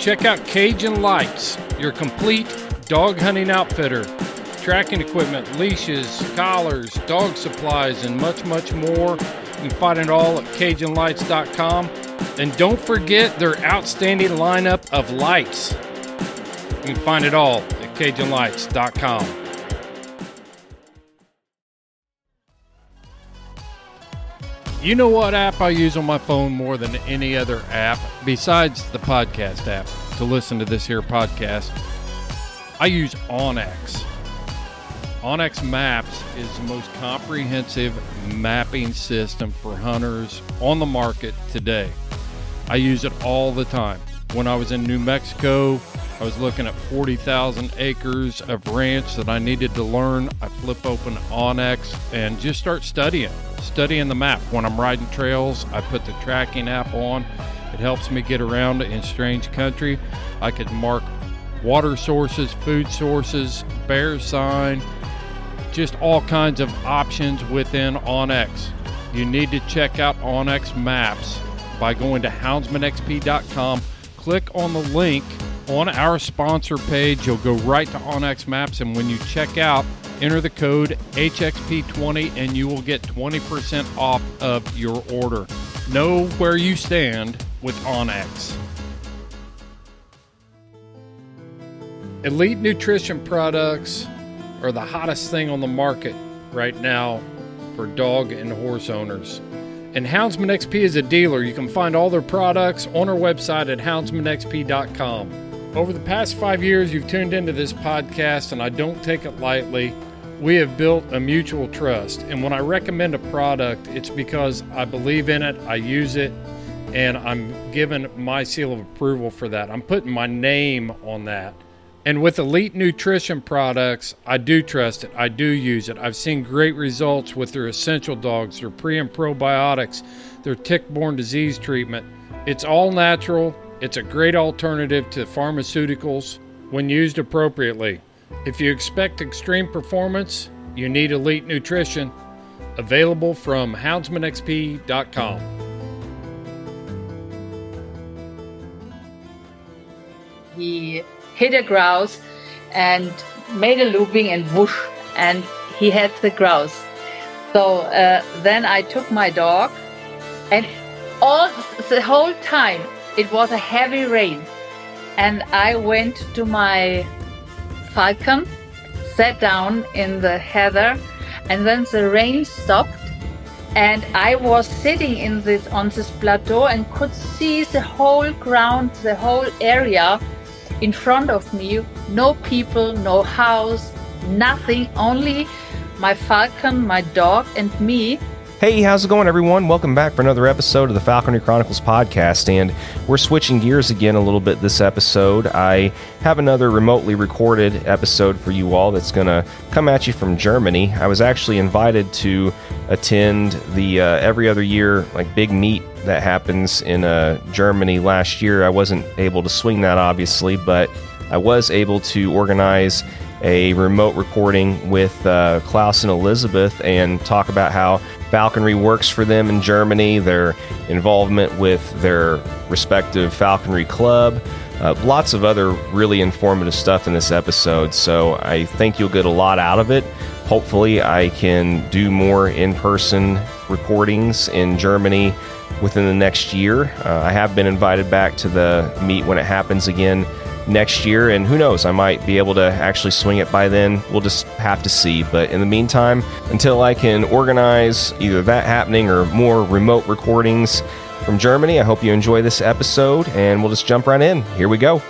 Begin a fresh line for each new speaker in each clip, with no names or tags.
check out Cajun Lights, your complete dog hunting outfitter. Tracking equipment, leashes, collars, dog supplies, and much, much more. You can find it all at CajunLights.com. And don't forget their outstanding lineup of lights. You can find it all at CajunLights.com. You know what app I use on my phone more than any other app, besides the podcast app, to listen to this here podcast? I use onX. onX Maps is the most comprehensive mapping system for hunters on the market today. I use it all the time. When I was in New Mexico, I was looking at 40,000 acres of ranch that I needed to learn. I flip open onX and just start studying the map. When I'm riding trails, I put the tracking app on. It helps me get around in strange country. I could mark water sources, food sources, bear sign, just all kinds of options within onX. You need to check out onX Maps by going to houndsmanxp.com. Click on the link on our sponsor page. You'll go right to onX Maps, and when you check out, enter the code HXP20 and you will get 20% off of your order. Know where you stand with onX. Elite nutrition products are the hottest thing on the market right now for dog and horse owners. And Houndsman XP is a dealer. You can find all their products on our website at houndsmanxp.com. Over the past 5 years, you've tuned into this podcast, and I don't take it lightly. We have built a mutual trust. And when I recommend a product, it's because I believe in it, I use it, and I'm given my seal of approval for that. I'm putting my name on that. And with Elite Nutrition products, I do trust it. I do use it. I've seen great results with their essential dogs, their pre and probiotics, their tick-borne disease treatment. It's all natural. It's a great alternative to pharmaceuticals when used appropriately. If you expect extreme performance, you need Elite Nutrition. Available from houndsmanxp.com.
He hit a grouse and made a looping and whoosh, and he had the grouse. So then I took my dog, and the whole time it was a heavy rain, and I went to my falcon, sat down in the heather, and then the rain stopped, and I was sitting on this plateau and could see the whole ground, the whole area in front of me. No people, no house, nothing, only my falcon, my dog, and me.
Hey, how's it going, everyone? Welcome back for another episode of the Falconry Chronicles podcast, and we're switching gears again a little bit this episode. I have another remotely recorded episode for you all that's going to come at you from Germany. I was actually invited to attend the every other year big meet that happens in Germany last year. I wasn't able to swing that, obviously, but I was able to organize a remote recording with Klaus and Elisabeth and talk about how falconry works for them in Germany, their involvement with their respective falconry club, lots of other really informative stuff in this episode. So I think you'll get a lot out of it. Hopefully I can do more in-person recordings in Germany within the next year. I have been invited back to the meet when it happens again next year, and who knows, I might be able to actually swing it by then. We'll just have to see. But in the meantime, until I can organize either that happening or more remote recordings from Germany, I hope you enjoy this episode, and we'll just jump right in. Here we go.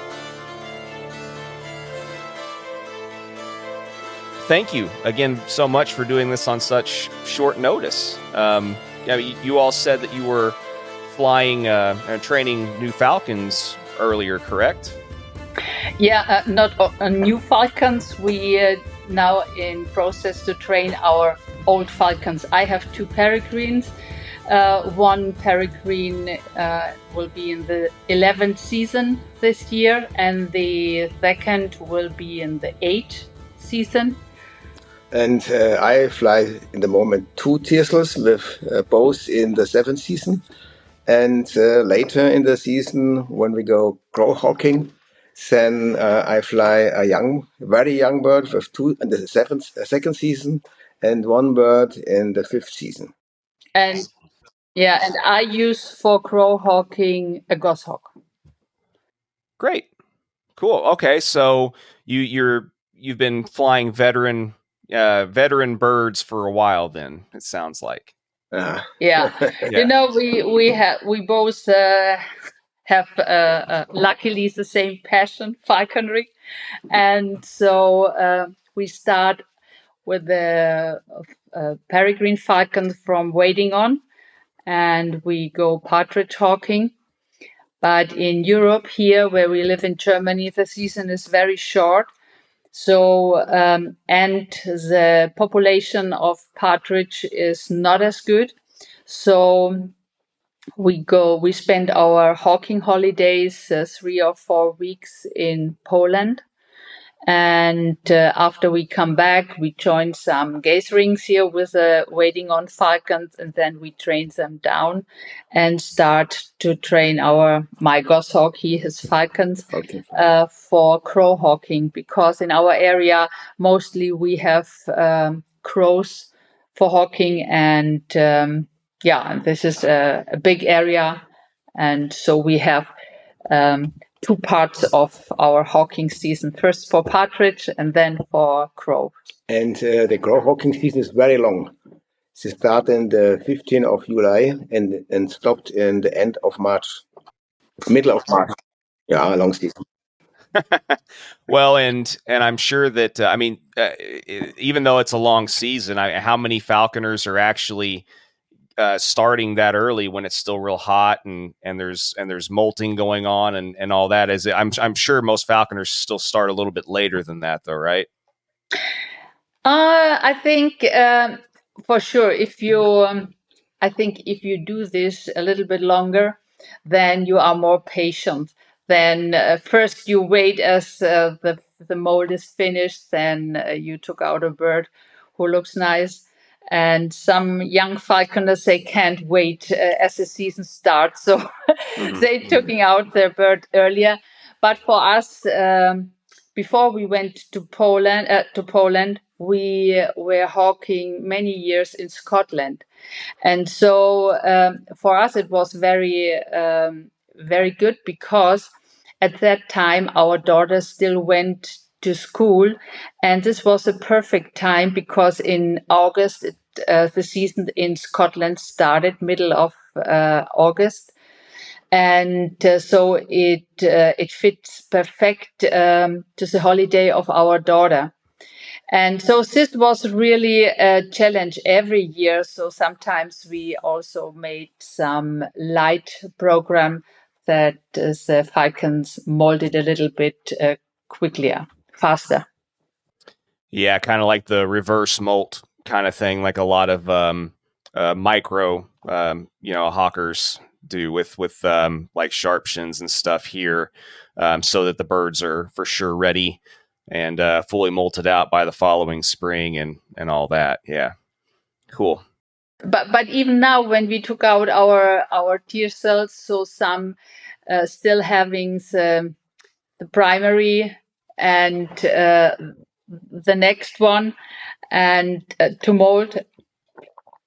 Thank you again so much for doing this on such short notice. You all said that you were flying and training new falcons earlier, correct?
Yeah, not new falcons. We now in process to train our old falcons. I have two peregrines. One peregrine will be in the 11th season this year, and the second will be in the 8th season.
And I fly in the moment two teasels with both in the 7th season. And later in the season, when we go crow hawking, then I fly a very young bird with two in the second season, and one bird in the fifth season.
And and I use for crow hawking a goshawk.
Great. Cool. Okay, so you've been flying veteran birds for a while. Then it sounds like.
Yeah.
Yeah.
We both have luckily the same passion, falconry, and so we start with the peregrine falcon from wading on, and we go partridge hawking. But in Europe, here where we live in Germany, the season is very short. So, and the population of partridge is not as good. So we spend our hawking holidays 3 or 4 weeks in Poland. And after we come back, we join some gatherings here with waiting on falcons, and then we train them down and start to train my goshawk, he has falcons, for crow hawking, because in our area mostly we have crows for hawking, and this is a big area, and so we have two parts of our hawking season, first for partridge and then for crow.
And the crow hawking season is very long. It started in the 15th of July and stopped in the end of March, middle of March. Yeah, a long season.
Well, and I'm sure that even though it's a long season, how many falconers are actually starting that early when it's still real hot and there's molting going on and all that? I'm sure most falconers still start a little bit later than that, though, right?
I think for sure, if you do this a little bit longer, then you are more patient. Then first you wait as the mold is finished, then you took out a bird who looks nice. And some young falconers, they can't wait as the season starts, so they took out their bird earlier. But for us, before we went to Poland, we were hawking many years in Scotland, and so for us it was very good, because at that time our daughter still went to school, and this was a perfect time because in August the season in Scotland started middle of August, and so it fits perfect to the holiday of our daughter. And so this was really a challenge every year. So sometimes we also made some light program that the falcons molded a little bit faster.
Yeah, kind of like the reverse molt kind of thing, like a lot of micro, hawkers do with like sharpshins and stuff here, so that the birds are for sure ready and fully molted out by the following spring and all that. Yeah, cool.
But even now, when we took out our tear cells, so some still having the primary and the next one, and to mold.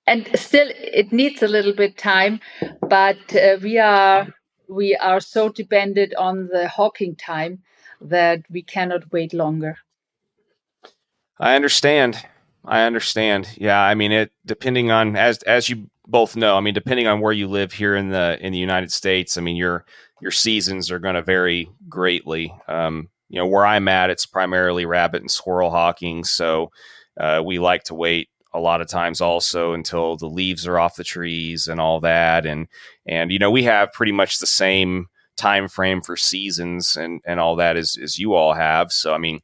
And still, it needs a little bit time, but we are so dependent on the hawking time that we cannot wait longer.
I understand. Yeah, I mean, it depending on as you both know. I mean, depending on where you live here in the United States, I mean, your seasons are going to vary greatly. Where I'm at, it's primarily rabbit and squirrel hawking, so we like to wait a lot of times also until the leaves are off the trees and all that, and we have pretty much the same time frame for seasons and all that as you all have. So I mean,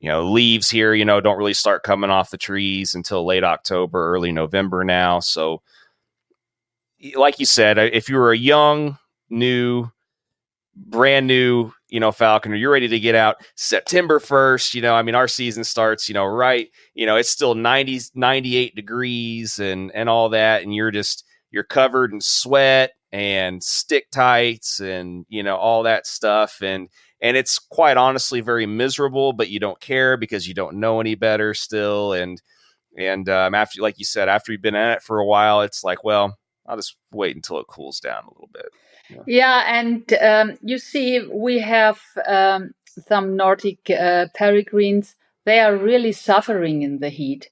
leaves here, don't really start coming off the trees until late October, early November now. So like you said, if you were a young, brand new, falconer, you're ready to get out September 1st, I mean, our season starts, right, it's still 98 degrees and all that. And you're covered in sweat and stick tights and, all that stuff. And it's quite honestly very miserable, but you don't care because you don't know any better still. And after, like you said, after you've been at it for a while, it's like, well, I'll just wait until it cools down a little bit.
Yeah, and you see, we have some Nordic peregrines. They are really suffering in the heat.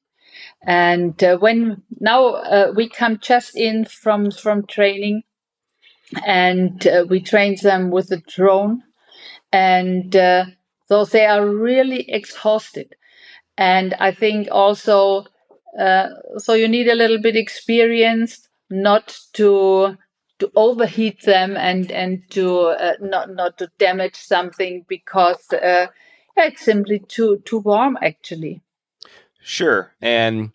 And when now we come just in from training, and we train them with a drone, and so they are really exhausted. And I think also, so you need a little bit experience not to overheat them and to not to damage something because it's simply too warm actually.
Sure. And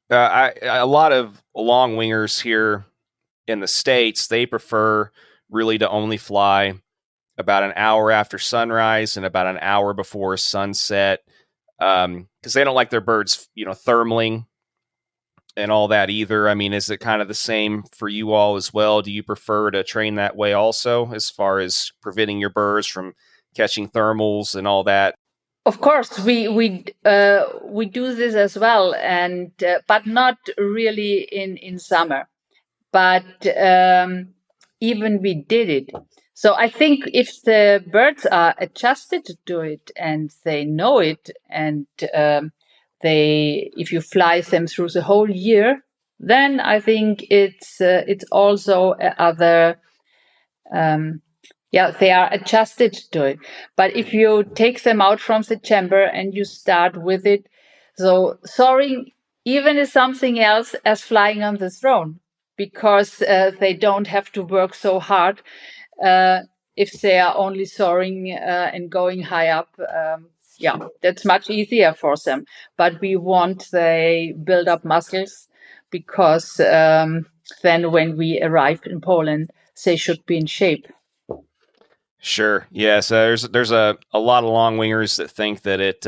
a lot of long wingers here in the States, they prefer really to only fly about an hour after sunrise and about an hour before sunset, because they don't like their birds, thermaling and all that either. I mean, is it kind of the same for you all as well? Do you prefer to train that way also, as far as preventing your birds from catching thermals and all that?
Of course, we do this as well, and but not really in summer. But even we did it. So I think if the birds are adjusted to it and they know it, and if you fly them through the whole year, then I think it's also other. They are adjusted to it. But if you take them out from the chamber and you start with it, so soaring even is something else as flying on the throne, because they don't have to work so hard if they are only soaring and going high up. That's much easier for them. But we want they build up muscles, because then when we arrive in Poland, they should be in shape.
Sure. Yeah. So there's a lot of long wingers that think that it,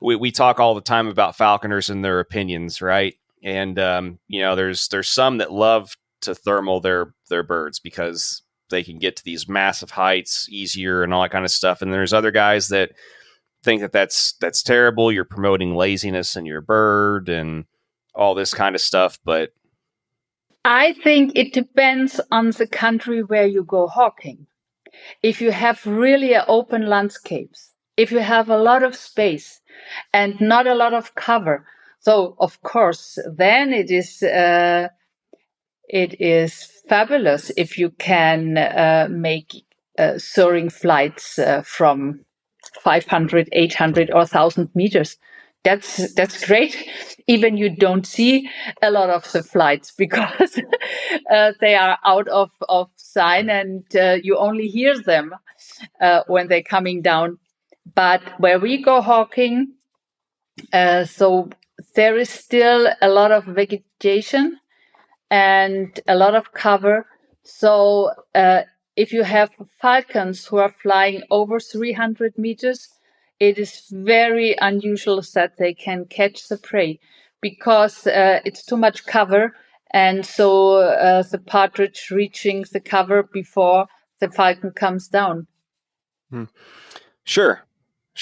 we talk all the time about falconers and their opinions, right? And there's some that love to thermal their birds because they can get to these massive heights easier and all that kind of stuff. And there's other guys that think that that's terrible. You're promoting laziness in your bird and all this kind of stuff. But
I think it depends on the country where you go hawking. If you have really open landscapes, if you have a lot of space and not a lot of cover, so of course, then it is fabulous if you can make soaring flights from 500, 800 or 1,000 meters. That's great. Even you don't see a lot of the flights because they are out of sign, and you only hear them when they're coming down. But where we go hawking, so there is still a lot of vegetation and a lot of cover. So if you have falcons who are flying over 300 meters, it is very unusual that they can catch the prey because it's too much cover. And so the partridge reaching the cover before the falcon comes down.
Sure.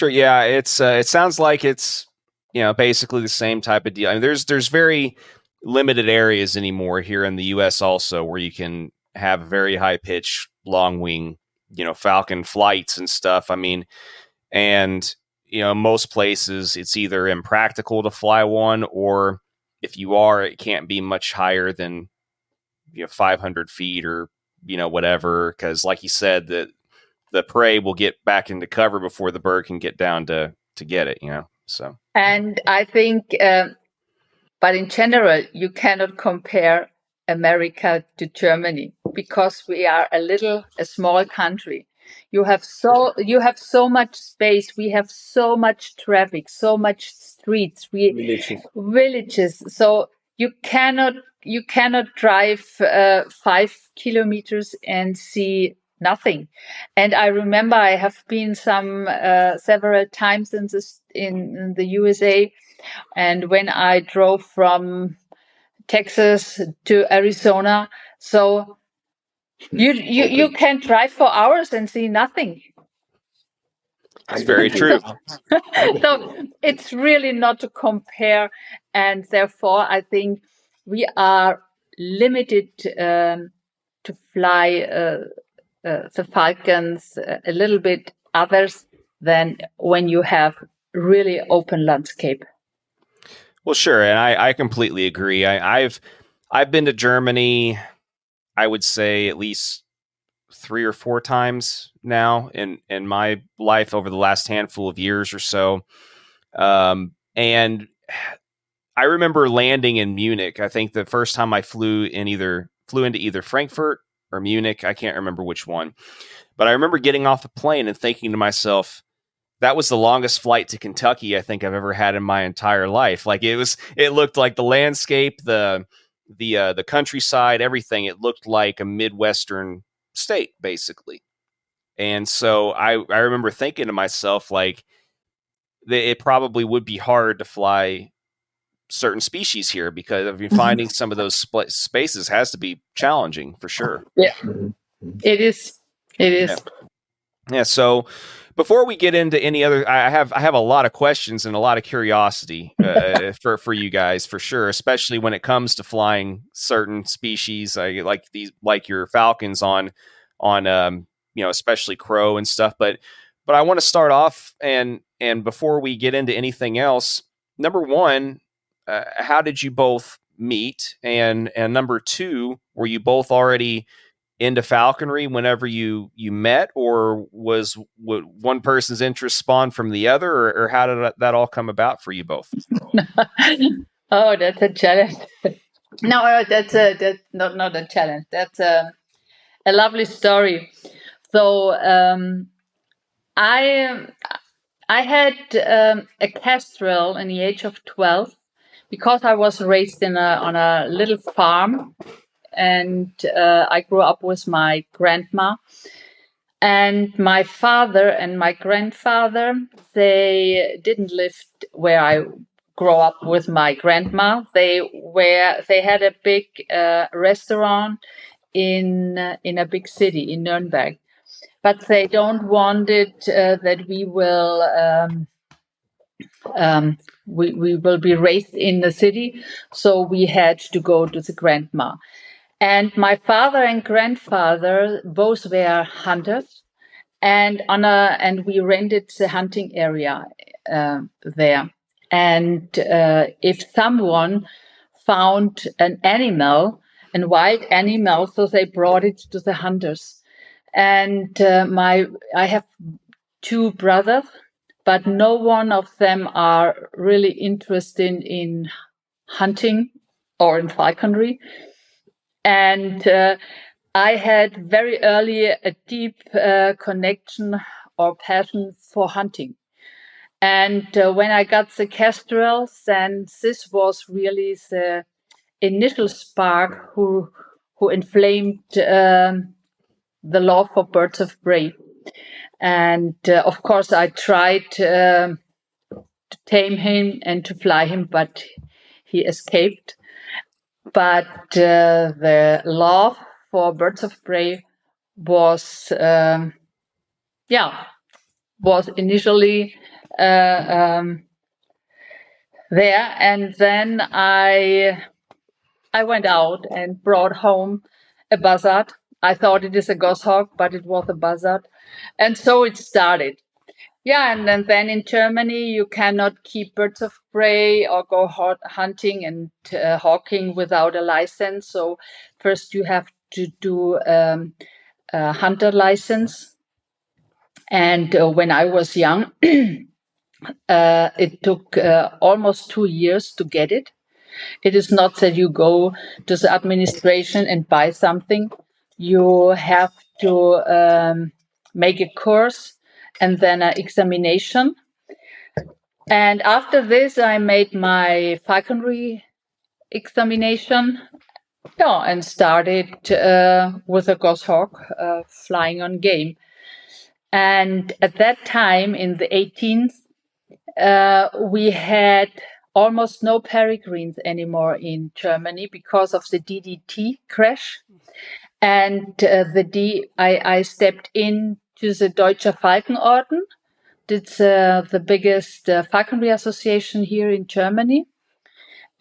Yeah, it's it sounds like it's basically the same type of deal. I mean, there's very limited areas anymore here in the U.S. also where you can have very high pitch, long wing, falcon flights and stuff. I mean, and most places it's either impractical to fly one, or if you are, it can't be much higher than 500 feet or whatever, because like you said, the prey will get back into cover before the bird can get down to get it. So.
And I think, but in general, you cannot compare America to Germany because we are a small country. You have so much space. We have so much traffic, so much streets. Villages. So you cannot drive 5 kilometers and see nothing. And I remember I have been several times in the USA, and when I drove from Texas to Arizona. So you can drive for hours and see nothing.
It's very true.
So it's really not to compare, and therefore I think we are limited to fly the falcons a little bit others than when you have really open landscape.
Well, sure, and I completely agree. I've been to Germany, I would say at least 3 or 4 times now in my life over the last handful of years or so. And I remember landing in Munich. I think the first time I flew into either Frankfurt or Munich. I can't remember which one. But I remember getting off the plane and thinking to myself, that was the longest flight to Kentucky I think I've ever had in my entire life. Like it looked like the landscape, the countryside, everything. It looked like a Midwestern state, basically. And so I remember thinking to myself, like, it probably would be hard to fly certain species here, because I mean, finding some of those spaces has to be challenging for sure.
Yeah, it is. It is.
Yeah. So before we get into any other, I have a lot of questions and a lot of curiosity for you guys, for sure, especially when it comes to flying certain species, like your falcons on especially crow and stuff. But I want to start off, and before we get into anything else, number one, how did you both meet? And number two, were you both already into falconry whenever you met, or was one person's interest spawned from the other, or how did that all come about for you both?
Oh, that's a challenge. No, that's not a challenge. That's a lovely story. So I had a kestrel in the age of 12, because I was raised on a little farm, and I grew up with my grandma. And my father and my grandfather, they didn't live where I grew up with my grandma. They had a big restaurant in a big city in Nuremberg, but they don't wanted that we will we will be raised in the city, so we had to go to the grandma. And my father and grandfather both were hunters, and we rented the hunting area there. And if someone found an animal, a wild animal, so they brought it to the hunters. And I have 2 brothers, but no one of them are really interested in hunting or in falconry. And I had very early a deep connection or passion for hunting. And when I got the kestrels, then this was really the initial spark who inflamed the love for birds of prey. And of course, I tried to tame him and to fly him, but he escaped. But the love for birds of prey was initially there, and then I went out and brought home a buzzard. I thought it is a goshawk, but it was a buzzard, and so it started. Yeah, and then in Germany, you cannot keep birds of prey or go hunting and hawking without a license. So first you have to do a hunter license. And when I was young, it took almost 2 years to get it. It is not that you go to the administration and buy something. You have to make a course and then an examination. And after this, I made my falconry examination, and started with a goshawk flying on game. And at that time, in the 18th, we had almost no peregrines anymore in Germany because of the DDT crash. And I stepped into the Deutscher Falkenorden. It's the biggest falconry association here in Germany.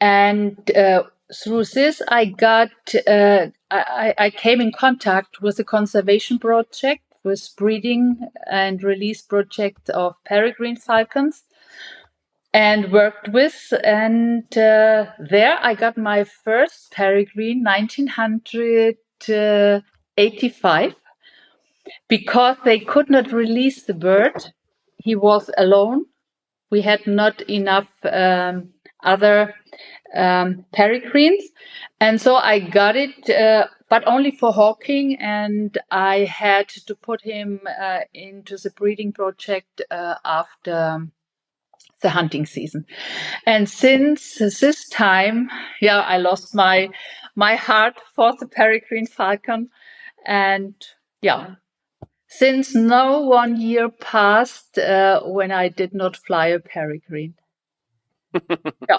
And through this, I came in contact with a conservation project, with breeding and release project of peregrine falcons, and worked with. And there I got my first peregrine, 1985, because they could not release the bird. He was alone. We had not enough other peregrines. And so I got it, but only for hawking. And I had to put him into the breeding project after the hunting season. And since this time, I lost my heart for the peregrine falcon. And since no 1 year passed when I did not fly a peregrine. Yeah.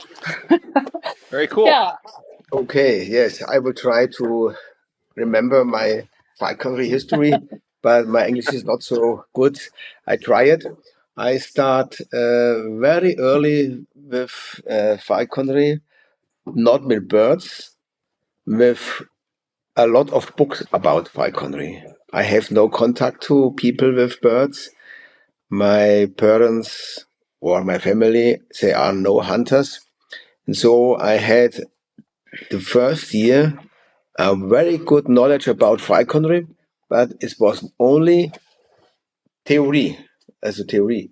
Very cool.
Yeah.
Okay, yes, I will try to remember my falconry history, but my English is not so good. I try it. I start very early with falconry, not with birds, with a lot of books about falconry. I have no contact to people with birds. My parents or my family, they are no hunters. And so I had the first year a very good knowledge about falconry, but it was only theory, as a theory,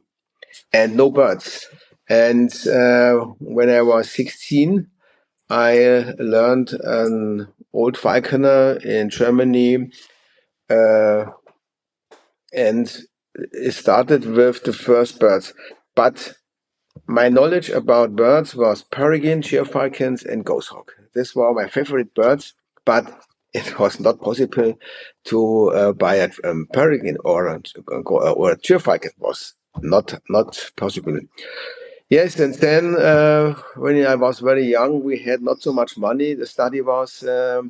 and no birds. And when I was 16, I learned an old falconer in Germany, and it started with the first birds. But my knowledge about birds was peregrine, falcons, and goshawk. These were my favorite birds, but it was not possible to buy a peregrine or a falcon. Was not possible. Yes, and then when I was very young, we had not so much money. The study was a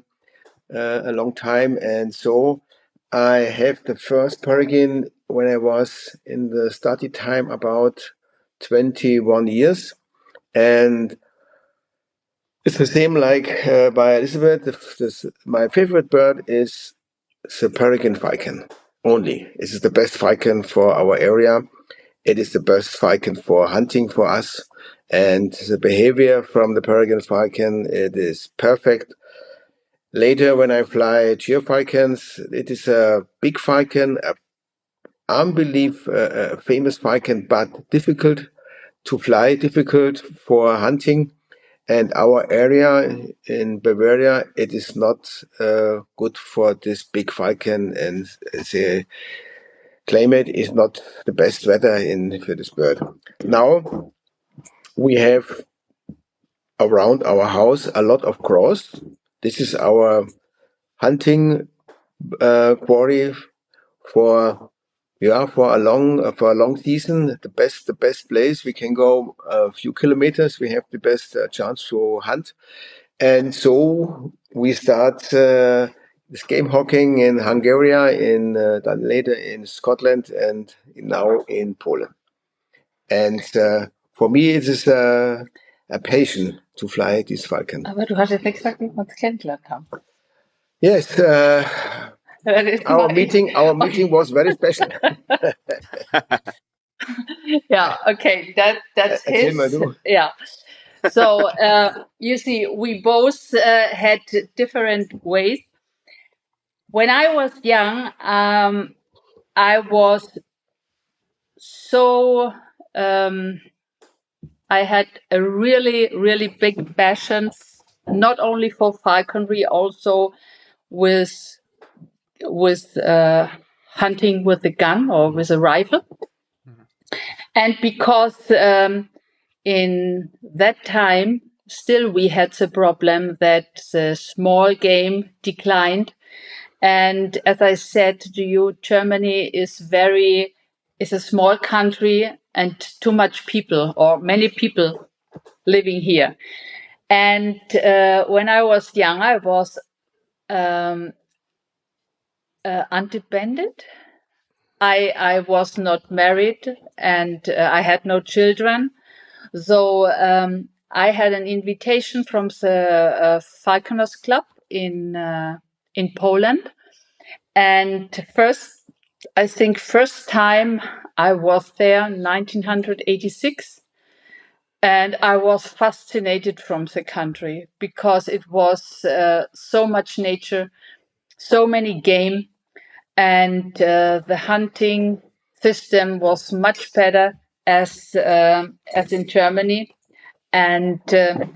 long time, and so I have the first peregrine when I was in the study time about 21 years, and it's the same like by Elisabeth. My favorite bird is the peregrine falcon only. It is the best falcon for our area. It is the best falcon for hunting for us, and the behavior from the peregrine falcon, it is perfect. Later, when I fly falcons, it is a big falcon, a famous falcon, but difficult to fly, difficult for hunting. And our area in Bavaria, it is not good for this big falcon, and the climate is not the best weather for this bird. Now we have around our house a lot of crows. This is our hunting quarry for a long season. The best place. We can go a few kilometers. We have the best chance to hunt, and so we start this game hawking in Hungary, then later in Scotland, and now in Poland. And for me, it is a passion to fly this falcon.
Aber du hast jetzt nicht gesagt, wie wir uns kennengelernt haben.
Yes, our meeting was very special.
Okay, that's his. Yeah. So you see, we both had different ways. When I was young, I was so I had a really, really big passion, not only for falconry, also with hunting with a gun or with a rifle. And because in that time, still we had the problem that the small game declined. And as I said to you, Germany is a small country, and too much people, or many people, living here. And when I was young, I was independent. I was not married, and I had no children. So I had an invitation from the Falconers Club in Poland, and first time I was there, 1986, and I was fascinated from the country because it was so much nature, so many game, and the hunting system was much better as in Germany. And to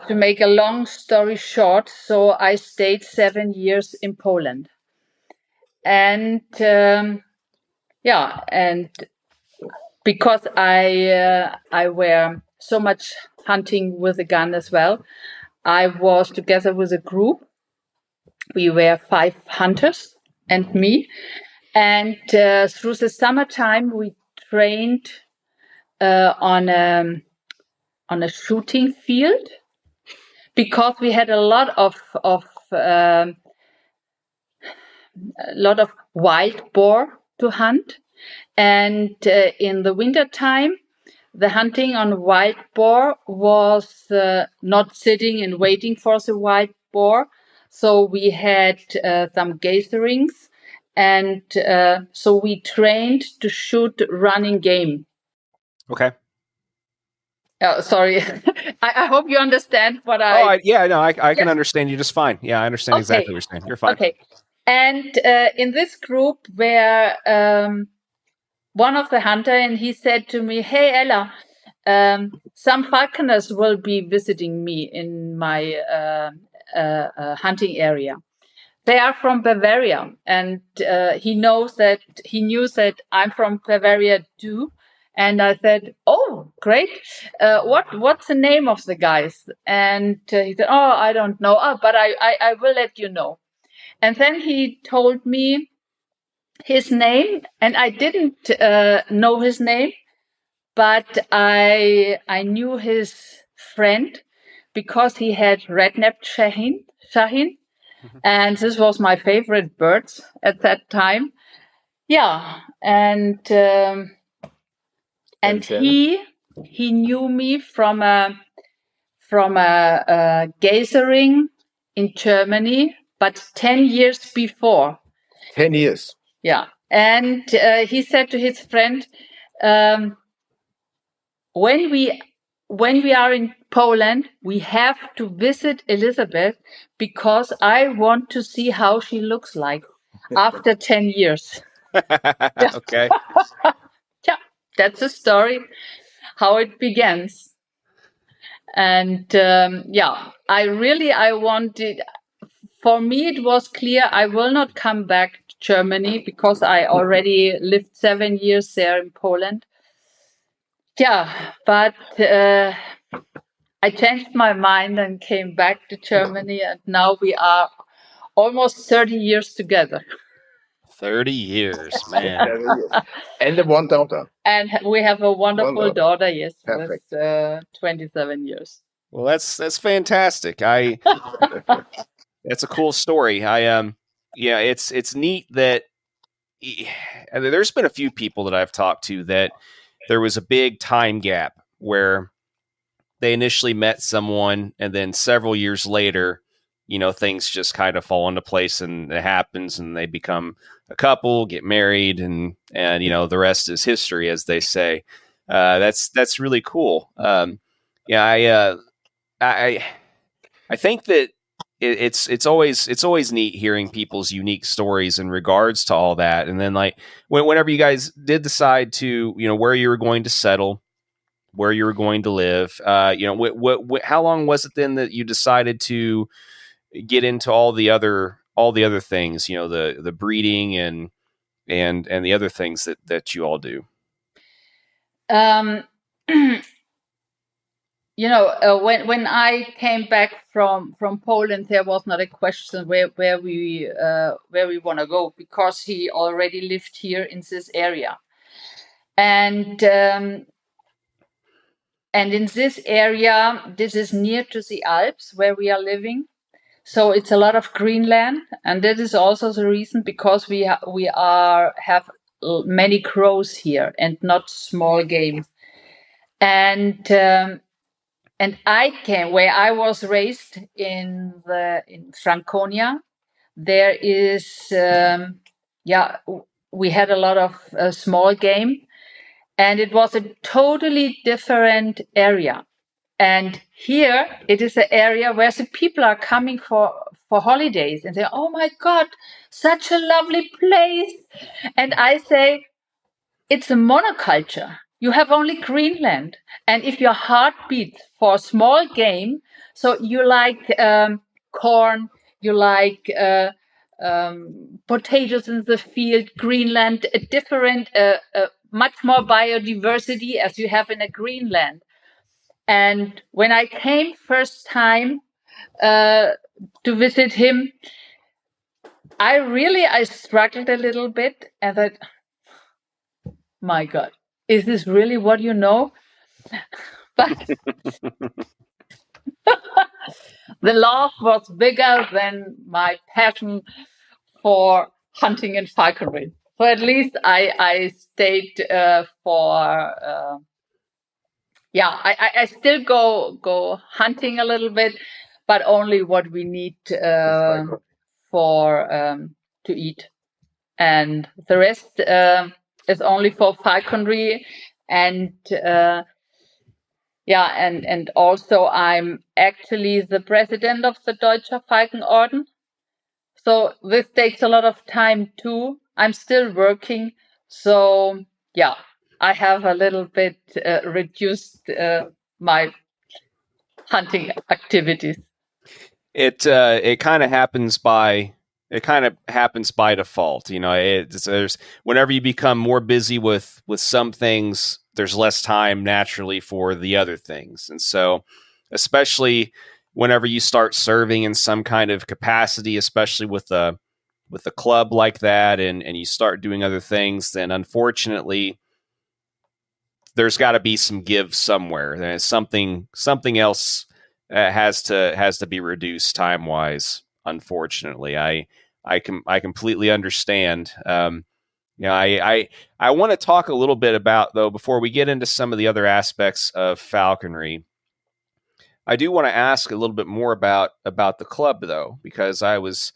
make a long story short, so I stayed 7 years in Poland, and and because I were so much hunting with a gun as well, I was together with a group. We were 5 hunters and me. And through the summertime, we trained on a shooting field because we had a lot of wild boar to hunt. And in the winter time, the hunting on wild boar was not sitting and waiting for the wild boar. So we had some gatherings, and so we trained to shoot running game.
Okay.
Sorry, I hope you understand what
I can understand you just fine. Yeah, I understand exactly what you're saying. You're fine.
Okay. And in this group were one of the hunter, and he said to me, "Hey, Ella, some falconers will be visiting me in my hunting area. They are from Bavaria, and he knew that I'm from Bavaria too." And I said, "Oh, great! What's the name of the guys?" And he said, "Oh, I don't know. Oh, but I will let you know." And then he told me his name, and I didn't know his name, but I knew his friend because he had red-necked Shahin, and this was my favorite bird at that time. Yeah, and he knew me from a gathering in Germany, but 10 years before.
10 years.
Yeah, and he said to his friend, when we are in Poland, we have to visit Elisabeth because I want to see how she looks like after 10 years.
Okay.
Yeah, that's the story, how it begins. And I wanted, for me, it was clear I will not come back to Germany because I already lived 7 years there in Poland. Yeah, but I changed my mind and came back to Germany, and now we are almost 30 years together.
30 years, man.
And one daughter.
And we have a wonderful daughter, yes,
Perfect.
with 27 years.
Well, that's fantastic. That's a cool story. It's neat that there's been a few people that I've talked to that there was a big time gap where they initially met someone and then several years later, things just kind of fall into place and it happens and they become a couple, get married, and the rest is history, as they say. That's really cool. I think that it's always neat hearing people's unique stories in regards to all that. And then whenever you guys did decide to, where you were going to settle, where you were going to live, how long was it then that you decided to get into all the other things, the breeding and the other things that you all do?
When I came back from Poland, there was not a question where we want to go because he already lived here in this area, and And in this area, this is near to the Alps where we are living. So it's a lot of greenland, and that is also the reason because we have many crows here and not small game. And I came where I was raised in Franconia. There is we had a lot of small game, and it was a totally different area. And here it is an area where the people are coming for holidays and say, "Oh my God, such a lovely place!" And I say, it's a monoculture. You have only Greenland. And if your heart beats for small game, so you like corn, you like potatoes in the field, Greenland, a different, much more biodiversity as you have in a Greenland. And when I came first time to visit him, I struggled a little bit and thought, my God, is this really what you know? But the love was bigger than my passion for hunting and falconry. So at least I stayed I still go hunting a little bit, but only what we need for to eat, and the rest is only for falconry. And and also I'm actually the president of the Deutscher Falkenorden. So this takes a lot of time too. I'm still working, so I have a little bit reduced my hunting activities.
It kind of happens by default. You know, there's whenever you become more busy with some things, there's less time naturally for the other things. And so, especially whenever you start serving in some kind of capacity, especially with a club like that, and you start doing other things, then unfortunately there's got to be some give somewhere. There's something else has to be reduced time wise. Unfortunately, I completely understand. I want to talk a little bit about, though, before we get into some of the other aspects of falconry. I do want to ask a little bit more about the club, though, because I was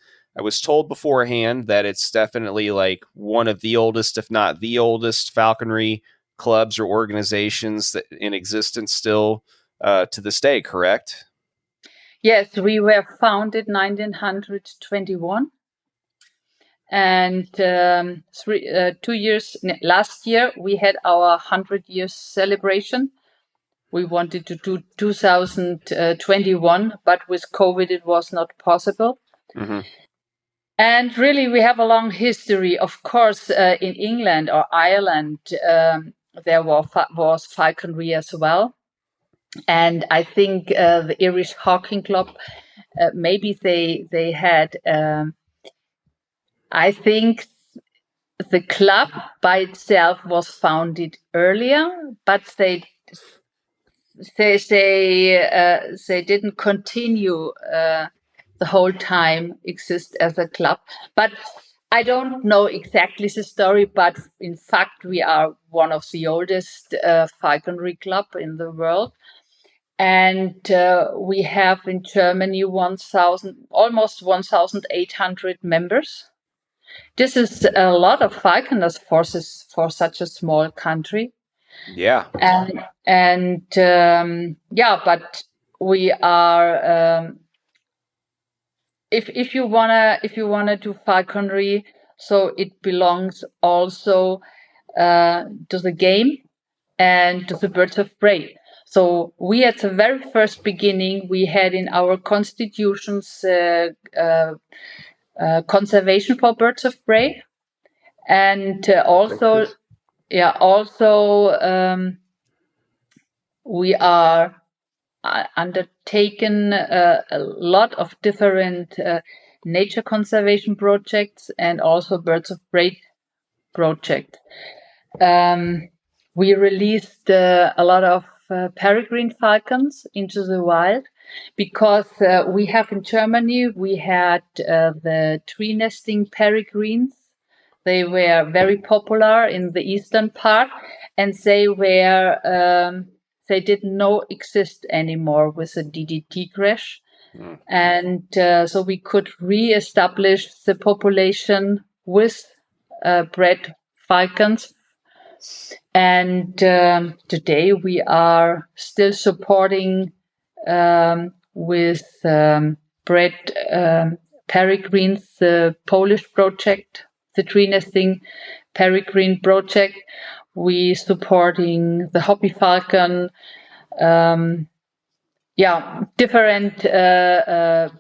told beforehand that it's definitely like one of the oldest, if not the oldest, falconry clubs or organizations that in existence still to this day, correct?
Yes, we were founded 1921. And 2 years last year, we had our 100 years celebration. We wanted to do 2021, but with COVID, it was not possible.
Mm-hmm.
And really, we have a long history. Of course, in England or Ireland, there was falconry as well. And I think the Irish Hawking Club, maybe they had... I think the club by itself was founded earlier, but they didn't continue the whole time exist as a club. But I don't know exactly the story, but in fact we are one of the oldest falconry club in the world. And we have in Germany almost 1,800 members. This is a lot of falconers forces for such a small country.
Yeah.
But we are if you wanna do falconry, so it belongs also to the game and to the birds of prey. So we at the very first beginning we had in our constitutions conservation for birds of prey, and we are undertaken a lot of different nature conservation projects and also birds of prey projects. We released a lot of peregrine falcons into the wild, because we have in Germany, we had the tree nesting peregrines. They were very popular in the eastern part, and they did not exist anymore with the DDT crash. And so we could re-establish the population with bred falcons. And today we are still supporting with bred peregrines the Polish project, the tree nesting peregrine project. We supporting the hobby falcon. Different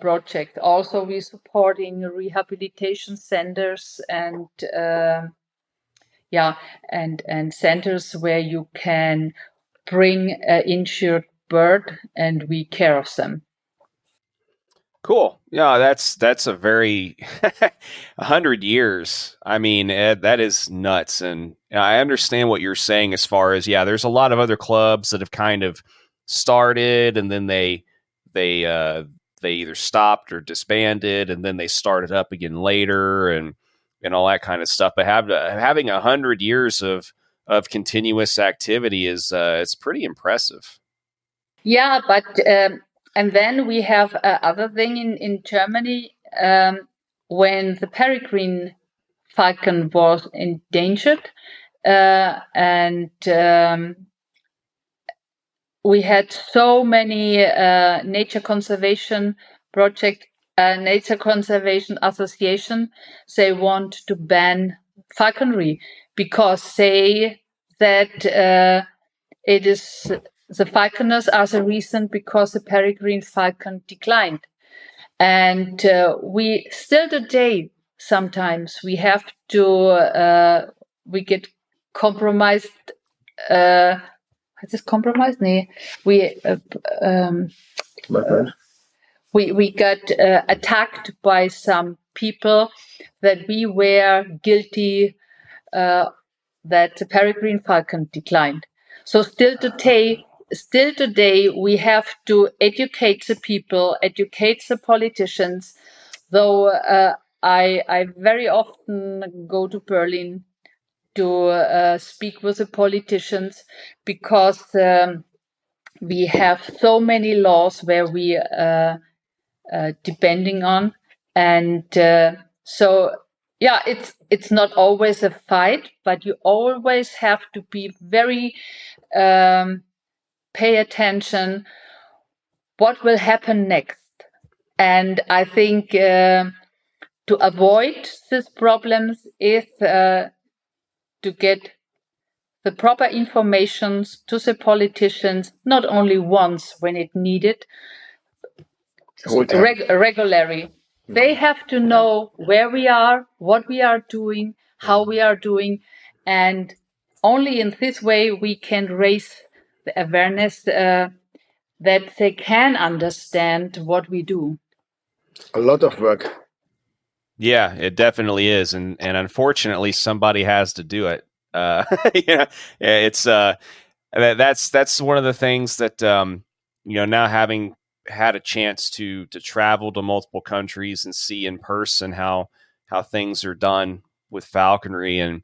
projects. Also, we supporting rehabilitation centers and centers where you can bring an injured bird and we care of them.
Cool. Yeah, that's a very 100 years. I mean, that is nuts. And I understand what you're saying as far as, there's a lot of other clubs that have kind of started and then they either stopped or disbanded and then they started up again later and all that kind of stuff. But having 100 years of continuous activity is it's pretty impressive.
Yeah, but and then we have other thing in Germany when the peregrine falcon was endangered, and we had so many nature conservation projects, nature conservation association. They want to ban falconry because they that it is. The falconers are the reason because the peregrine falcon declined. And we still today, sometimes we have to, we get compromised. Is this compromised? No. We got attacked by some people that we were guilty that the peregrine falcon declined. So still today, we have to educate the people, educate the politicians. Though I very often go to Berlin to speak with the politicians because we have so many laws where we depending on, and it's not always a fight, but you always have to be very pay attention what will happen next. And I think to avoid these problems is to get the proper information to the politicians, not only once when it needed, regularly. They have to know where we are, what we are doing, how we are doing, and only in this way we can raise the awareness that they can understand what we do.
A lot of work.
Yeah, it definitely is, and unfortunately, somebody has to do it. It's that's one of the things that now having had a chance to travel to multiple countries and see in person how things are done with falconry, and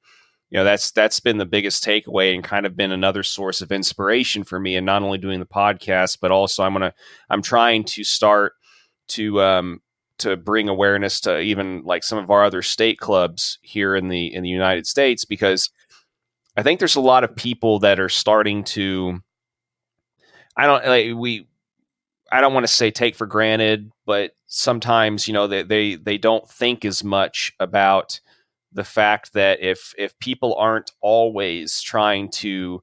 that's been the biggest takeaway and kind of been another source of inspiration for me. And not only doing the podcast, but also I'm trying to start to bring awareness to even like some of our other state clubs here in the United States, because I think there's a lot of people that are starting to, I don't want to say take for granted, but sometimes, they don't think as much about the fact that if people aren't always trying to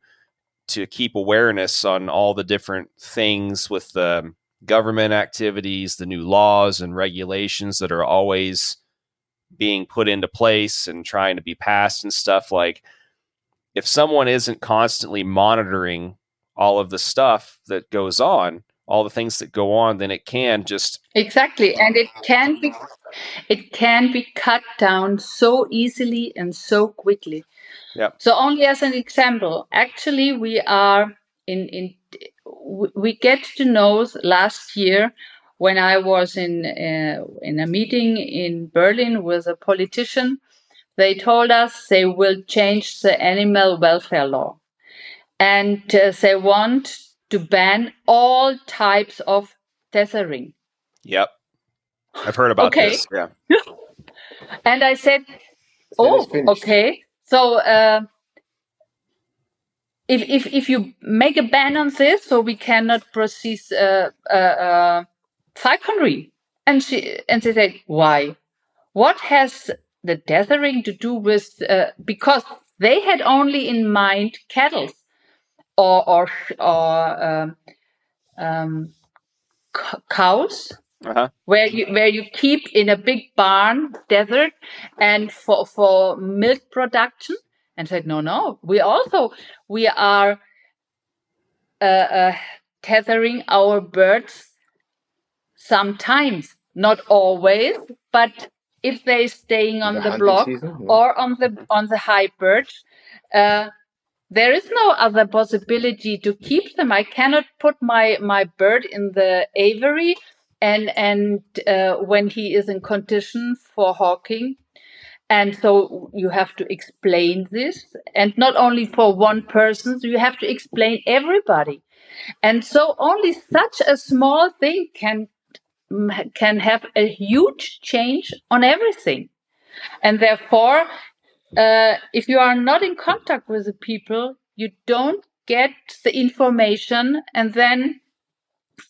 keep awareness on all the different things with the government activities, the new laws and regulations that are always being put into place and trying to be passed and stuff, like if someone isn't constantly monitoring all of the stuff that goes on, all the things that go on, then it can just
exactly, and it can be cut down so easily and so quickly.
Yep.
So only as an example, actually we are in we get to know last year when I was in a meeting in Berlin with a politician. They told us they will change the animal welfare law, and they want to ban all types of tethering.
Yep. I've heard about this. Yeah.
And I said, oh, okay. So if you make a ban on this, so we cannot proceed falconry. And she said, why? What has the tethering to do with? Because they had only in mind cattle or cows.
Uh-huh.
Where you keep in a big barn, tethered, and for milk production, and said no, we are tethering our birds sometimes, not always, but if they're staying on the block or on the high perch, there is no other possibility to keep them. I cannot put my bird in the aviary and when he is in condition for hawking. And so you have to explain this, and not only for one person, so you have to explain everybody. And so only such a small thing can have a huge change on everything. And therefore, if you are not in contact with the people, you don't get the information. And then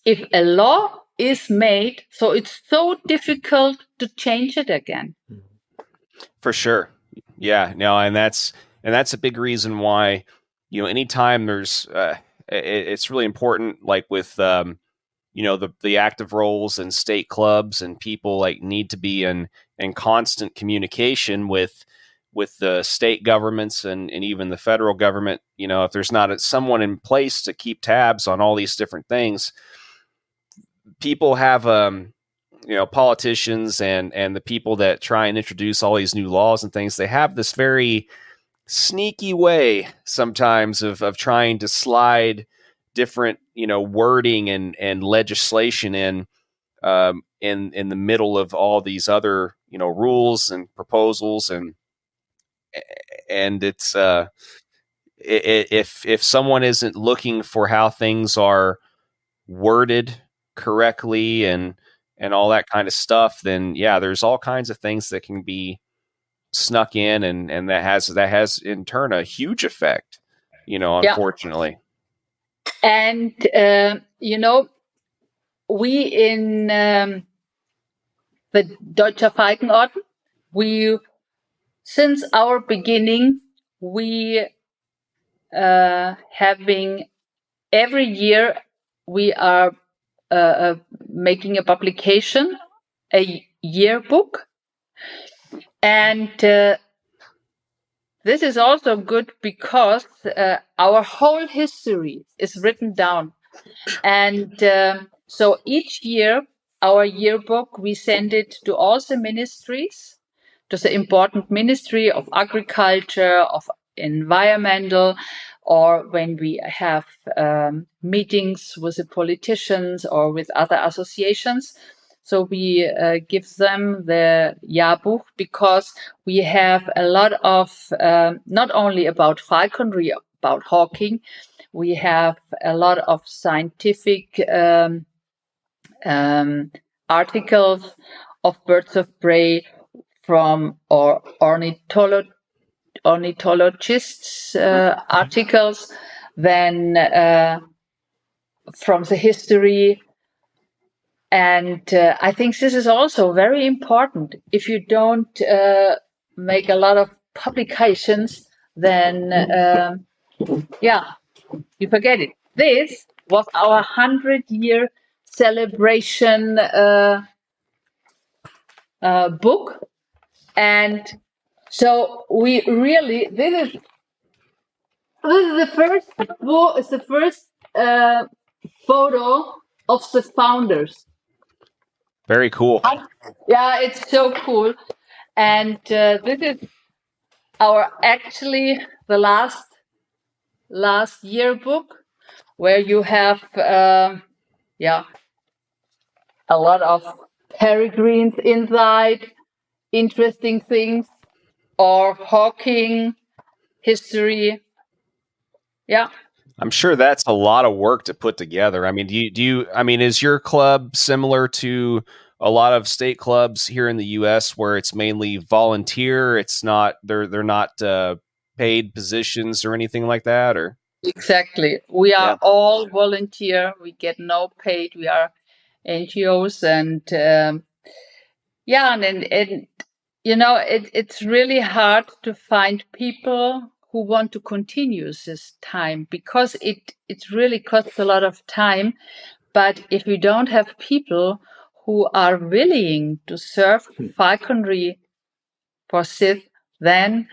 if a law is made, so it's so difficult to change it again.
For sure. Yeah, no, and that's a big reason why, anytime there's it's really important, like with the active roles and state clubs, and people like need to be in constant communication with the state governments and even the federal government. If there's not someone in place to keep tabs on all these different things, people have politicians and the people that try and introduce all these new laws and things, they have this very sneaky way sometimes of trying to slide different, wording and legislation in the middle of all these other, rules and proposals, and it's if someone isn't looking for how things are worded correctly and all that kind of stuff, then yeah, there's all kinds of things that can be snuck in, and that has in turn a huge effect, unfortunately.
And we in the Deutscher Falkenorden, since our beginning, we having every year we are making a publication, a yearbook, and this is also good because our whole history is written down, and so each year our yearbook, we send it to all the ministries, to the important ministry of agriculture, of environmental, or when we have meetings with the politicians or with other associations. So we give them the Jahrbuch, because we have a lot of, not only about falconry, about hawking, we have a lot of scientific articles of birds of prey from ornithologists articles, then from the history. And I think this is also very important. If you don't make a lot of publications, then you forget it. This was our 100-year celebration book, and so we really this is the first book. Is the first photo of the founders.
Very cool.
Yeah, it's so cool, and this is our actually the last yearbook. where you have a lot of peregrines inside, interesting things, or hawking history. Yeah.
I'm sure that's a lot of work to put together. I mean, is your club similar to a lot of state clubs here in the U.S. where it's mainly volunteer? It's not, they're not paid positions or anything like that, or?
Exactly. We are all volunteer. We get no paid. We are NGOs, and it's really hard to find people who want to continue this time, because it really costs a lot of time. But if we don't have people who are willing to serve falconry for SID, then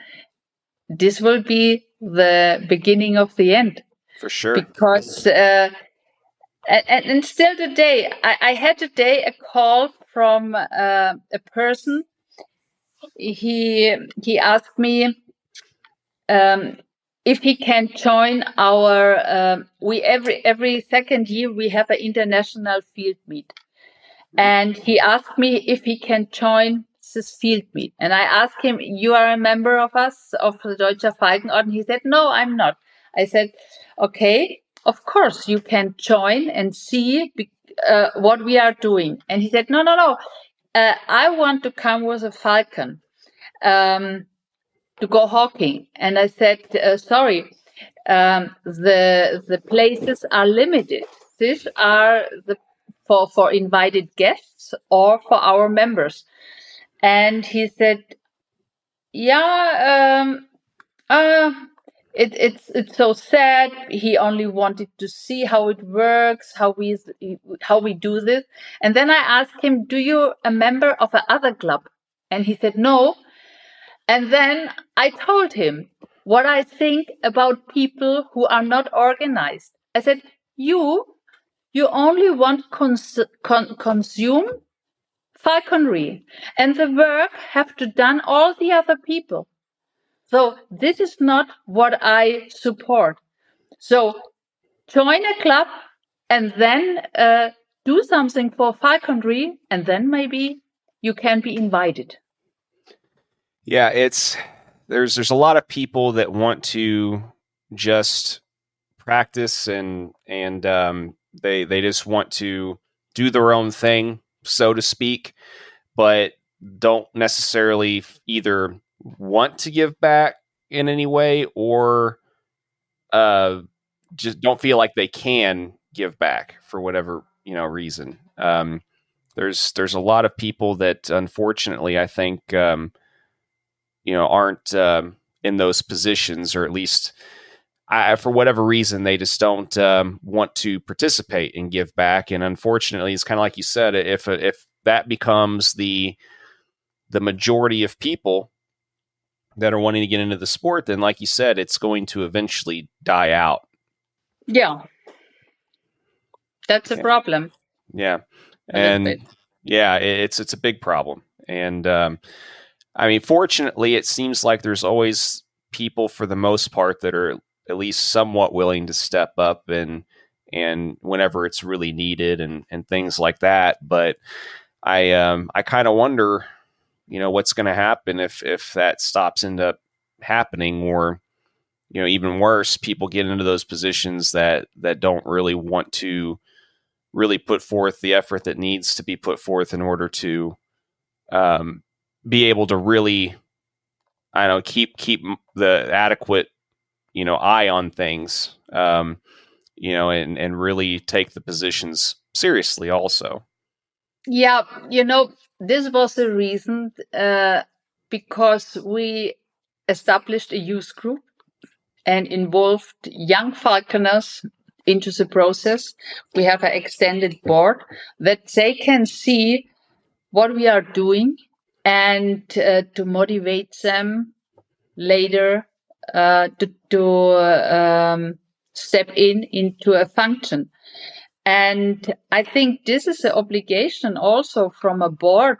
this will be the beginning of the end.
For sure.
Because and still today, I had today a call from a person. He asked me if he can join our. We every second year we have an international field meet, and he asked me if he can join this field meet. And I asked him, "You are a member of us, of the Deutscher Falkenorden?" He said, "No, I'm not." I said, "Okay, of course you can join and see what we are doing." And he said, "No. I want to come with a falcon to go hawking." And I said, "Sorry, the places are limited. These are for invited guests or for our members." And he said, "Yeah, it's so sad. He only wanted to see how it works, how we do this." And then I asked him, "Do you a member of another club?" And he said, "No." And then I told him what I think about people who are not organized. I said, you only want consume falconry, and the work have to done all the other people. So this is not what I support. So join a club and then do something for falconry, and then maybe you can be invited.
Yeah, there's a lot of people that want to just practice and they just want to do their own thing, so to speak, but don't necessarily either want to give back in any way or just don't feel like they can give back for whatever reason. There's a lot of people that unfortunately I think aren't in those positions, or at least for whatever reason, they just don't want to participate and give back. And unfortunately, it's kind of like you said, if that becomes the majority of people that are wanting to get into the sport, then like you said, it's going to eventually die out.
Yeah. That's a problem.
Yeah. And yeah, it's a big problem. And I mean, fortunately, it seems like there's always people, for the most part, that are at least somewhat willing to step up and whenever it's really needed and things like that. But I kind of wonder, what's going to happen if that stops end up happening, or even worse, people get into those positions that don't really want to really put forth the effort that needs to be put forth in order to be able to really, keep the adequate, eye on things, and really take the positions seriously also.
Yeah, this was the reason, because we established a youth group and involved young falconers into the process. We have an extended board that they can see what we are doing and to motivate them later to step into a function. And I think this is an obligation also from a board,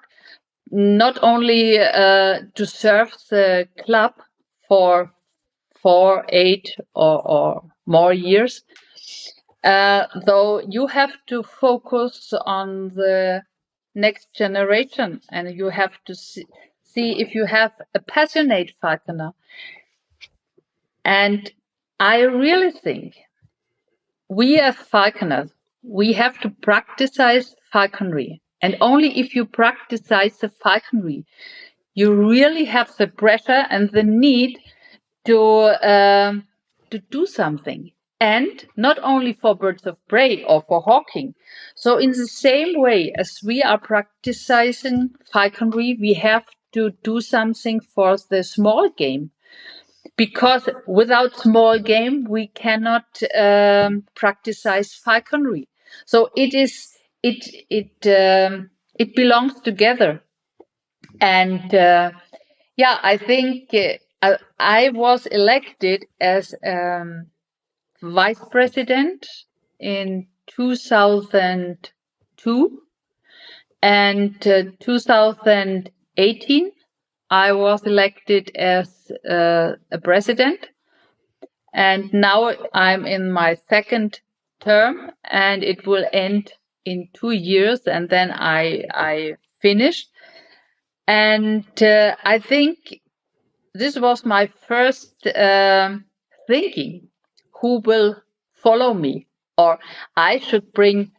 not only to serve the club for 4, 8 or more years, Though you have to focus on the next generation, and you have to see if you have a passionate falconer. And I really think we as falconers, we have to practice falconry. And only if you practice the falconry, you really have the pressure and the need to do something. And not only for birds of prey or for hawking. So in the same way as we are practicing falconry, we have to do something for the small game. Because without small game, we cannot practice falconry. So it belongs together. And I think I was elected as vice president in 2002, and 2018 I was elected as a president, and now I'm in my second term, and it will end in 2 years, and then I finish. And I think this was my first thinking: who will follow me, or I should bring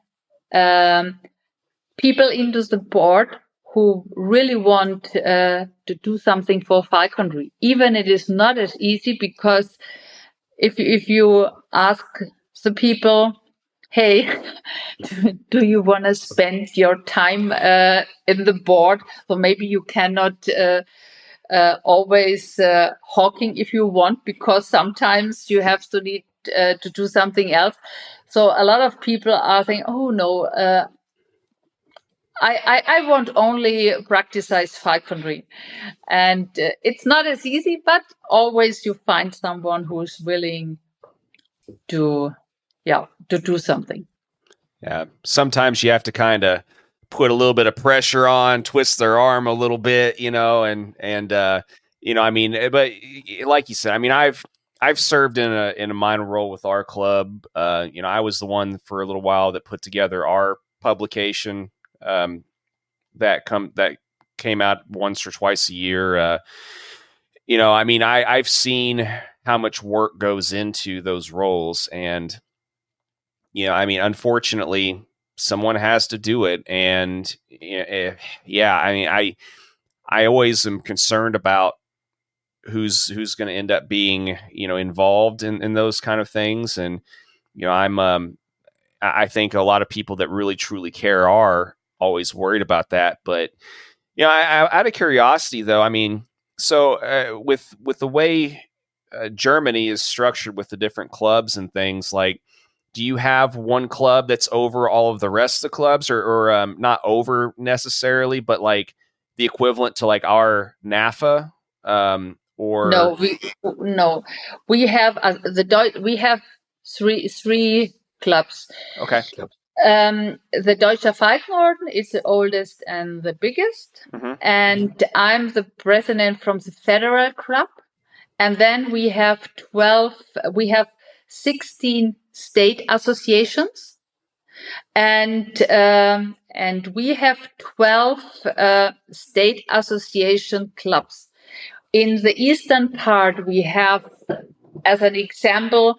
people into the board who really want to do something for falconry. Even it is not as easy, because if you ask the people, hey, do you want to spend your time in the board? So maybe you cannot always hawking if you want, because sometimes you have to need to do something else. So a lot of people are saying, oh no, I want only practice falconry. And it's not as easy, but always you find someone who is willing to do something.
Yeah. Sometimes you have to kind of put a little bit of pressure on, twist their arm a little bit, and I mean, but like you said, I mean, I've served in a minor role with our club. I was the one for a little while that put together our publication that came out once or twice a year. I mean, I've seen how much work goes into those roles, and I mean, unfortunately, someone has to do it. And I mean, I always am concerned about who's going to end up being, involved in those kind of things. And, I think a lot of people that really truly care are always worried about that. But, out of curiosity though, I mean, so with the way Germany is structured with the different clubs and things, like, do you have one club that's over all of the rest of the clubs, or not over necessarily, but like the equivalent to like our NAFA? Or
no, we have we have three clubs.
Okay.
The Deutscher Falkenorden is the oldest and the biggest, and I'm the president from the federal club. And then we have 16 state associations, and we have 12 state association clubs. In the eastern part, we have, as an example,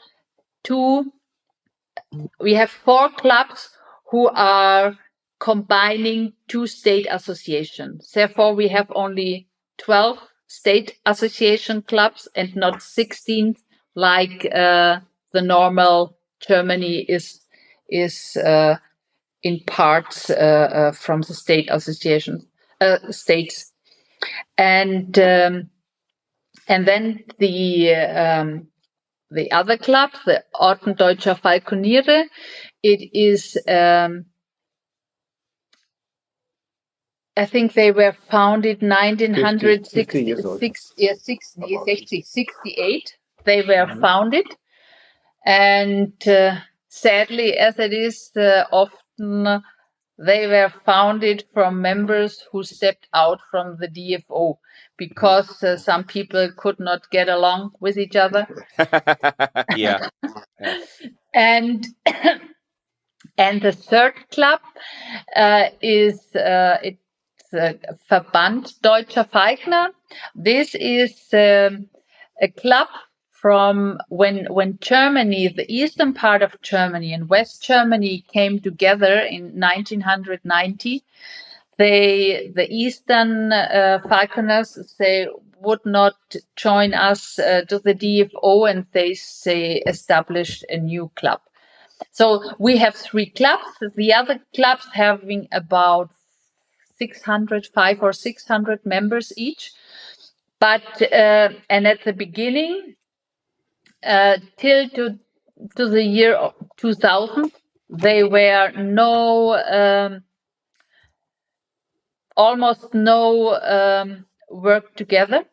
we have 4 clubs who are combining 2 state associations. Therefore, we have only 12 state association clubs and not 16 like the normal Germany is in parts from the state associations states. And then the other club, the Orden Deutscher Falconiere, it is, I think they were founded 1968. They were founded. And sadly, as it is, often they were founded from members who stepped out from the DFO because some people could not get along with each other.
Yeah.
And and the third club is it's Verband Deutscher Falkner. This is a club from when Germany, the eastern part of Germany and West Germany came together in 1990. The eastern falconers, they would not join us to the DFO, and they established a new club. So we have 3 clubs. The other clubs having about 500 or 600 members each. But and at the beginning, till to the year 2000, there were almost no work together.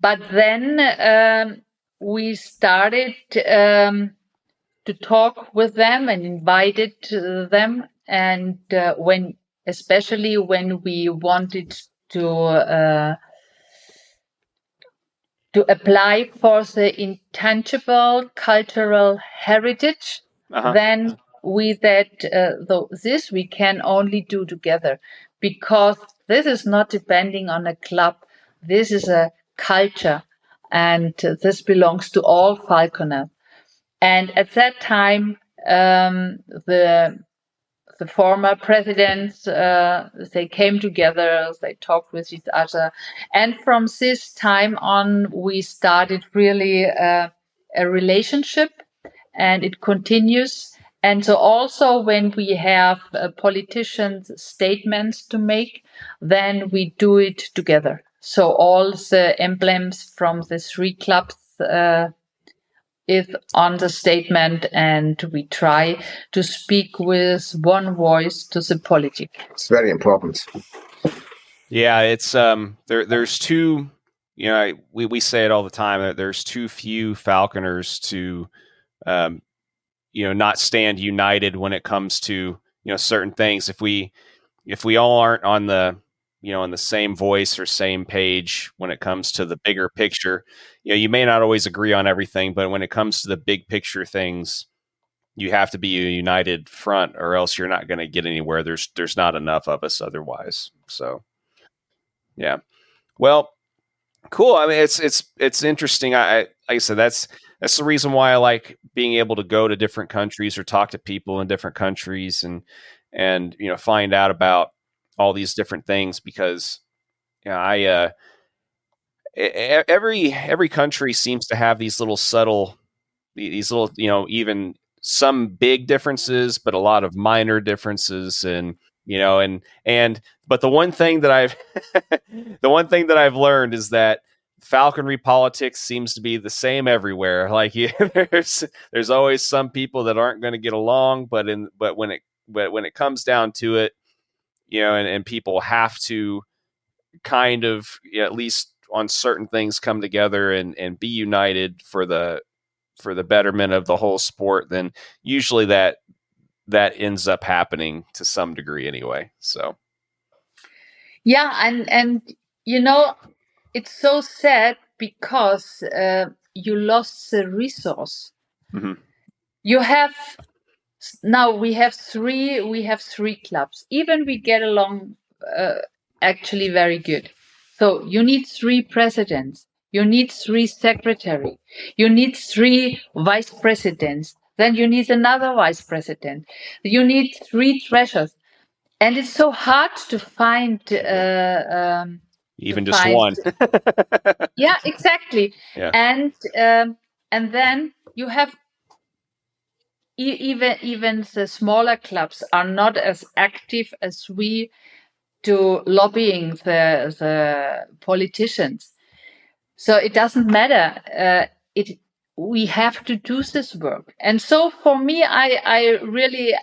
But then we started to talk with them and invited them, and especially when we wanted to apply for the intangible cultural heritage, then we this we can only do together, because this is not depending on a club. This is a culture, and this belongs to all falconers. And at that time, the former presidents, they came together, they talked with each other. And from this time on, we started really a relationship, and it continues. And so also when we have politicians' statements to make, then we do it together. So all the emblems from the 3 clubs is on the statement, and we try to speak with one voice to the politics.
It's very important.
Yeah, it's there's too, we say it all the time that there's too few falconers to not stand united when it comes to certain things. If we all aren't on the on the same voice or same page when it comes to the bigger picture, you may not always agree on everything, but when it comes to the big picture things, you have to be a united front, or else you're not going to get anywhere. There's not enough of us otherwise. So, yeah. Well, cool. I mean, it's interesting. Like I said, that's the reason why I like being able to go to different countries or talk to people in different countries and find out about all these different things, because every country seems to have these little even some big differences, but a lot of minor differences, and but the one thing that I've learned is that falconry politics seems to be the same everywhere. Like there's always some people that aren't going to get along, but when it comes down to it, and people have to kind of at least on certain things come together and be united for the betterment of the whole sport, then usually that ends up happening to some degree anyway. So
yeah, and it's so sad because you lost the resource.
Mm-hmm.
We have three clubs. Even we get along actually very good. So you need 3 presidents, you need 3 secretary, you need 3 vice presidents, then you need another vice president, you need 3 treasurers, and it's so hard to find
even just one.
Yeah, exactly.
Yeah.
And then you have even the smaller clubs are not as active as we to lobbying the politicians. So it doesn't matter. We have to do this work. And so for me, I really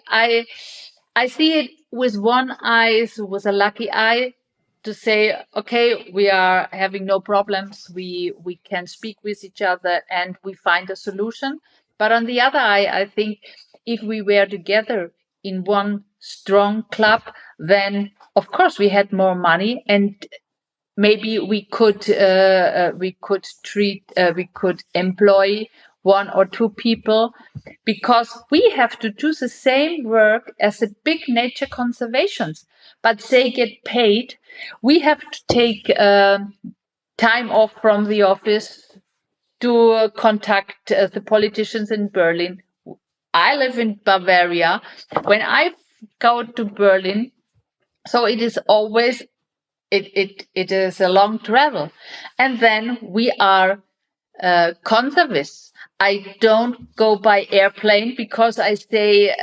see it with one eye, with a lucky eye, to say, okay, we are having no problems. We can speak with each other and we find a solution. But on the other eye, I think if we were together in one strong club, then of course we had more money, and maybe we could employ 1 or 2 people, because we have to do the same work as the big nature conservations, but they get paid. We have to take time off from the office to contact the politicians in Berlin. I live in Bavaria. When I go to Berlin, so it is always it is a long travel, and then we are conservists. I don't go by airplane because I say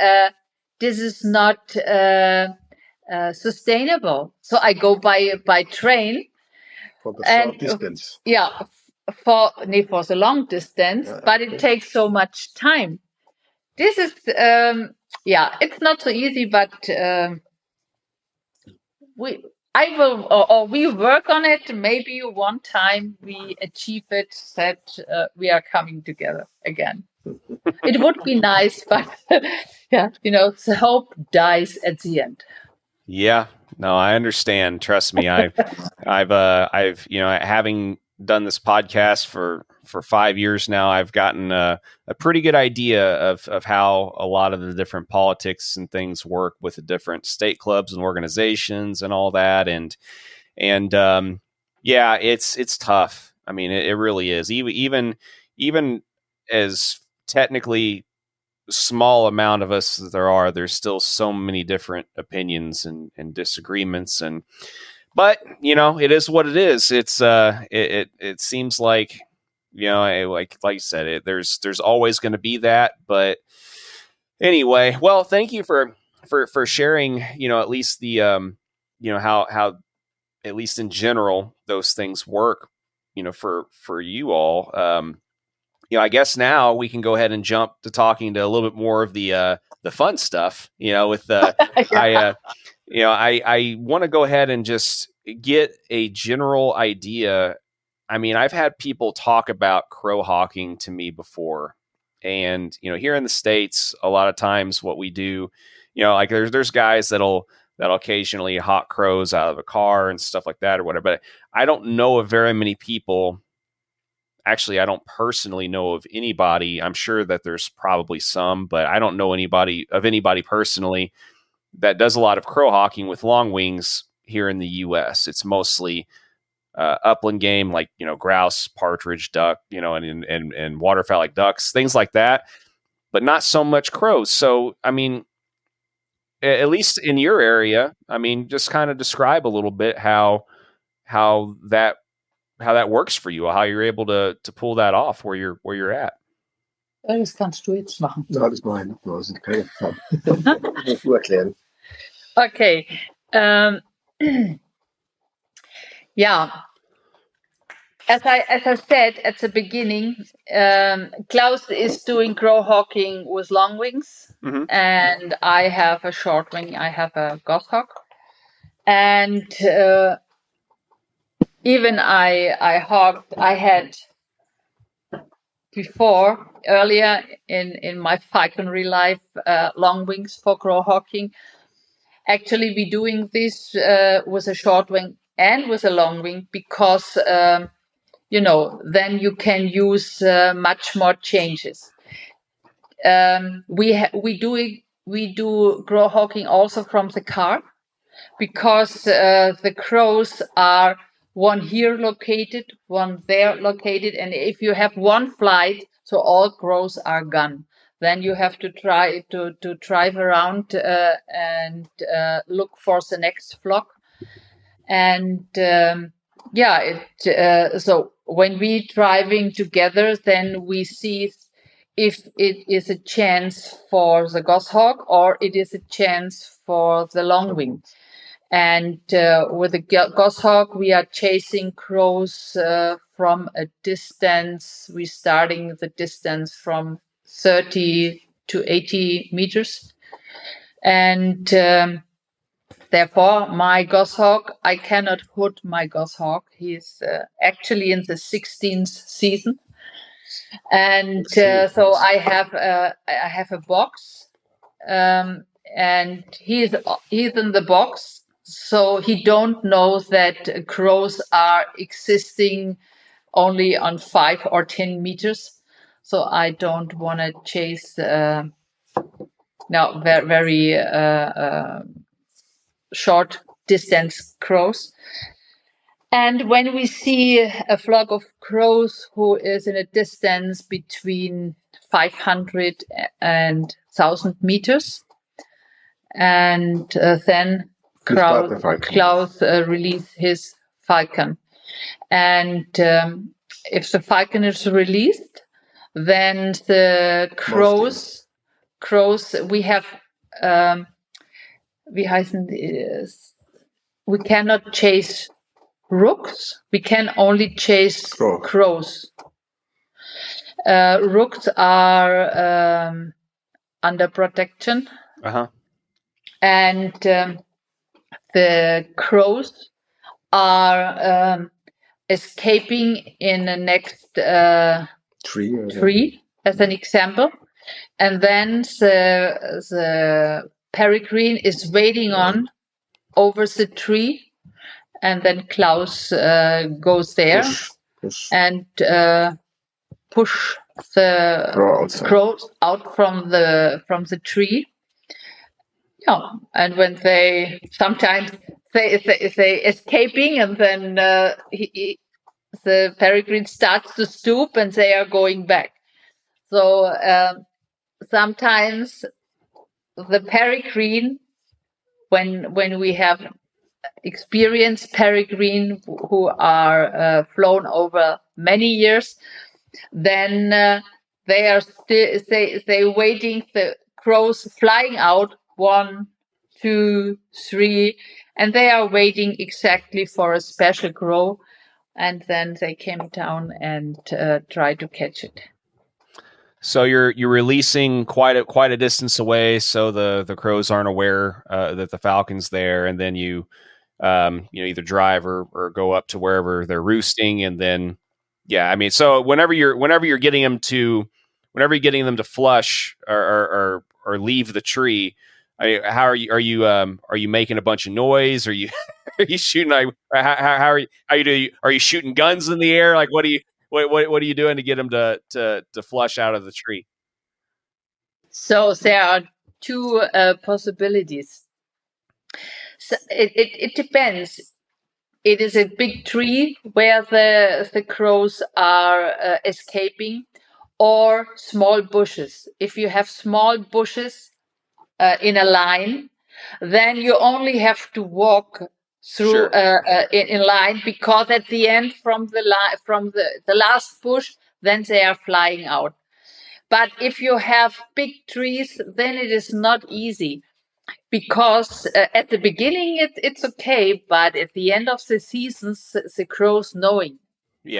this is not sustainable. So I go by train.
For the short distance.
Yeah, for the long distance, but it takes so much time. This is it's not so easy, but we work on it. Maybe one time we achieve it, that we are coming together again. It would be nice, but the hope dies at the end.
Yeah, no, I understand. Trust me, I've having done this podcast for 5 years now, I've gotten a pretty good idea of how a lot of the different politics and things work with the different state clubs and organizations and all that. And it's tough. I mean, it really is. Even as technically small amount of us as there's still so many different opinions and disagreements, but it is what it is. It's it seems like, like you said, there's always going to be that. But anyway, well, thank you for sharing, at least the how at least in general those things work, for you all. I guess now we can go ahead and jump to talking to a little bit more of the fun stuff, with the, I want to go ahead and just get a general idea. I mean, I've had people talk about crow hawking to me before, and, here in the States, a lot of times what we do, like there's guys that'll occasionally hawk crows out of a car and stuff like that or whatever, but I don't know of very many people. Actually, I don't personally know of anybody. I'm sure that there's probably some, but I don't know anybody personally that does a lot of crow hawking with long wings here in the U.S. It's mostly upland game, like, grouse, partridge, duck, and waterfowl like ducks, things like that, but not so much crows. So, I mean, at least in your area, I mean, just kind of describe a little bit how that works for you, how you're able to pull that off where you're at.
Das kannst du jetzt machen.
Ja, das mache ich nicht. Das ist keine Frage. Das musst du erklären.
Okay. As I said at the beginning, Klaus is doing crow hawking with long wings, and I have a short wing. I have a goshawk, and even I had before, earlier in my falconry life, long wings for crow hawking. Actually, we're doing this with a short wing and with a long wing because, then you can use much more changes. We do crow hawking also from the car, because the crows are one here located, one there located, and if you have one flight, so all crows are gone. Then you have to try to drive around and look for the next flock. And so when we driving together, then we see if it is a chance for the goshawk or it is a chance for the longwing. And with the goshawk, we are chasing crows from a distance. We're starting the distance from 30 to 80 meters. And therefore, my goshawk, I cannot hood my goshawk. He's actually in the 16th season. And so I have a box. and he's in the box, so he don't know that crows are existing only on 5 or 10 meters. So I don't want to chase very short distance crows. And when we see a flock of crows who is in a distance between 500 and 1,000 meters, and then Klaus release his falcon. And if the falcon is released, then the crows we have we cannot chase rooks. We can only chase crows. Rooks are under protection. And the crows are escaping in the next tree, as an example. And then the peregrine is waiting on over the tree. And then Klaus goes there and push the crows out from the tree. Yeah, and when they sometimes they escaping, and then the peregrine starts to stoop, and they are going back. So sometimes the peregrine, when we have experienced peregrine who are flown over many years, then they are still they waiting the crows flying out 1, 2, 3, and they are waiting exactly for a special crow, and then they came down and try to catch it.
So you're releasing quite a distance away, so the crows aren't aware that the falcon's there, and then you either drive or go up to wherever they're roosting, and then so whenever you're getting them to flush or leave the tree, how are you making a bunch of noise? Are you shooting? How are you shooting guns in the air? Like what are you doing to get them to flush out of the tree?
So there are two possibilities. So it depends. It is a big tree where the crows are escaping, or small bushes. If you have small bushes in a line, then you only have to walk through in line, because at the end from the last bush, then they are flying out. But if you have big trees, then it is not easy, because at the beginning it's okay, but at the end of the season, the crows knowing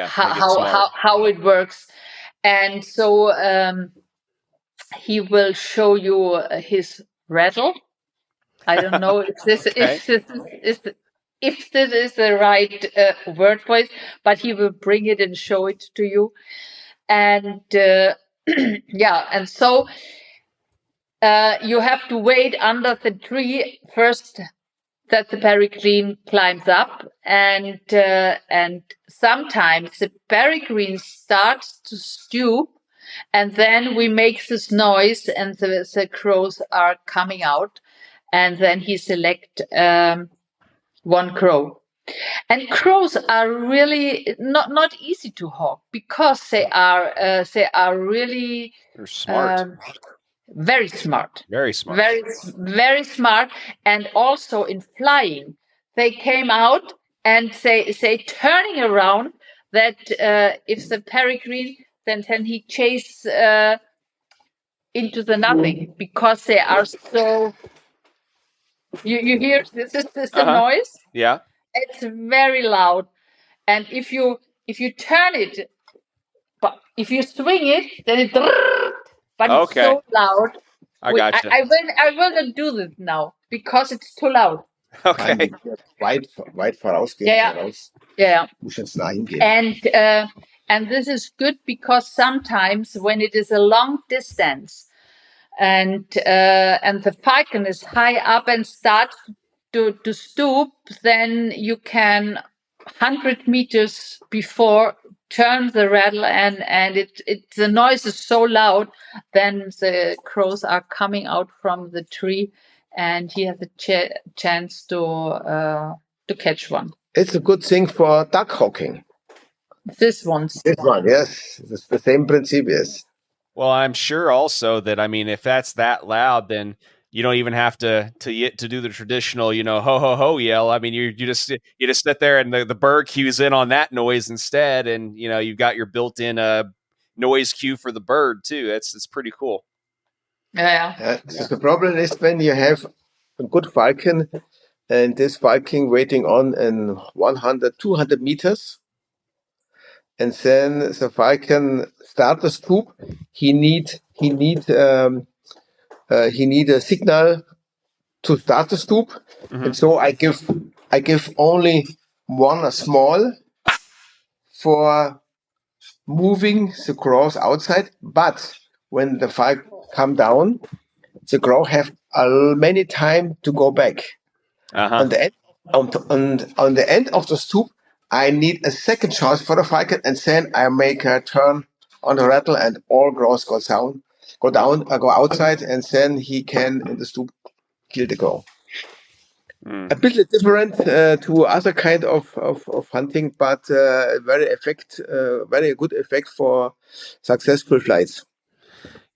how it works, and so he will show you his rattle. I don't know if this is the right word for it, but he will bring it and show it to you, and and so you have to wait under the tree first that the peregrine climbs up, and sometimes the peregrine starts to stoop, and then we make this noise, and the crows are coming out, and then he select one crow. And crows are really not easy to hawk, because they are really
smart.
Very smart.
Very smart.
Very smart. And also in flying, they came out and they turning around, that if the peregrine, then he chase into the nothing, because they are so. You hear this is the noise?
Yeah.
It's very loud, and if you turn it, but if you swing it, then it. But it's so loud.
I gotcha.
I will not do this now, because it's too loud.
Okay.
Weit vorausgehen. Voraus.
Yeah.
Muss jetzt nah hingehen.
And this is good, because sometimes when it is a long distance, and the falcon is high up and starts to stoop, then you can 100 meters before turn the rattle, and the noise is so loud, then the crows are coming out from the tree, and he has a chance to catch one.
It's a good thing for duck hawking.
This one,
yes, it's the same principle. Yes.
Well, I'm sure also that, I mean, if that's that loud, then you don't even have to do the traditional, ho ho ho yell. I mean, you just sit there and the bird cues in on that noise instead, and you've got your built-in noise cue for the bird too. It's pretty cool.
Yeah.
So the problem is when you have a good falcon, and this falcon waiting on in 100, 200 meters, and then the falcon start the stoop. He need a signal to start the stoop, and so I give only one small for moving the crows outside. But when the falcon come down, the crow have many time to go back. On the end of the stoop, I need a second chance for the falcon, and then I make a turn on the rattle, and all crows go outside, and then he can in the stoop kill the crow. A bit different to other kind of hunting, but very good effect for successful flights.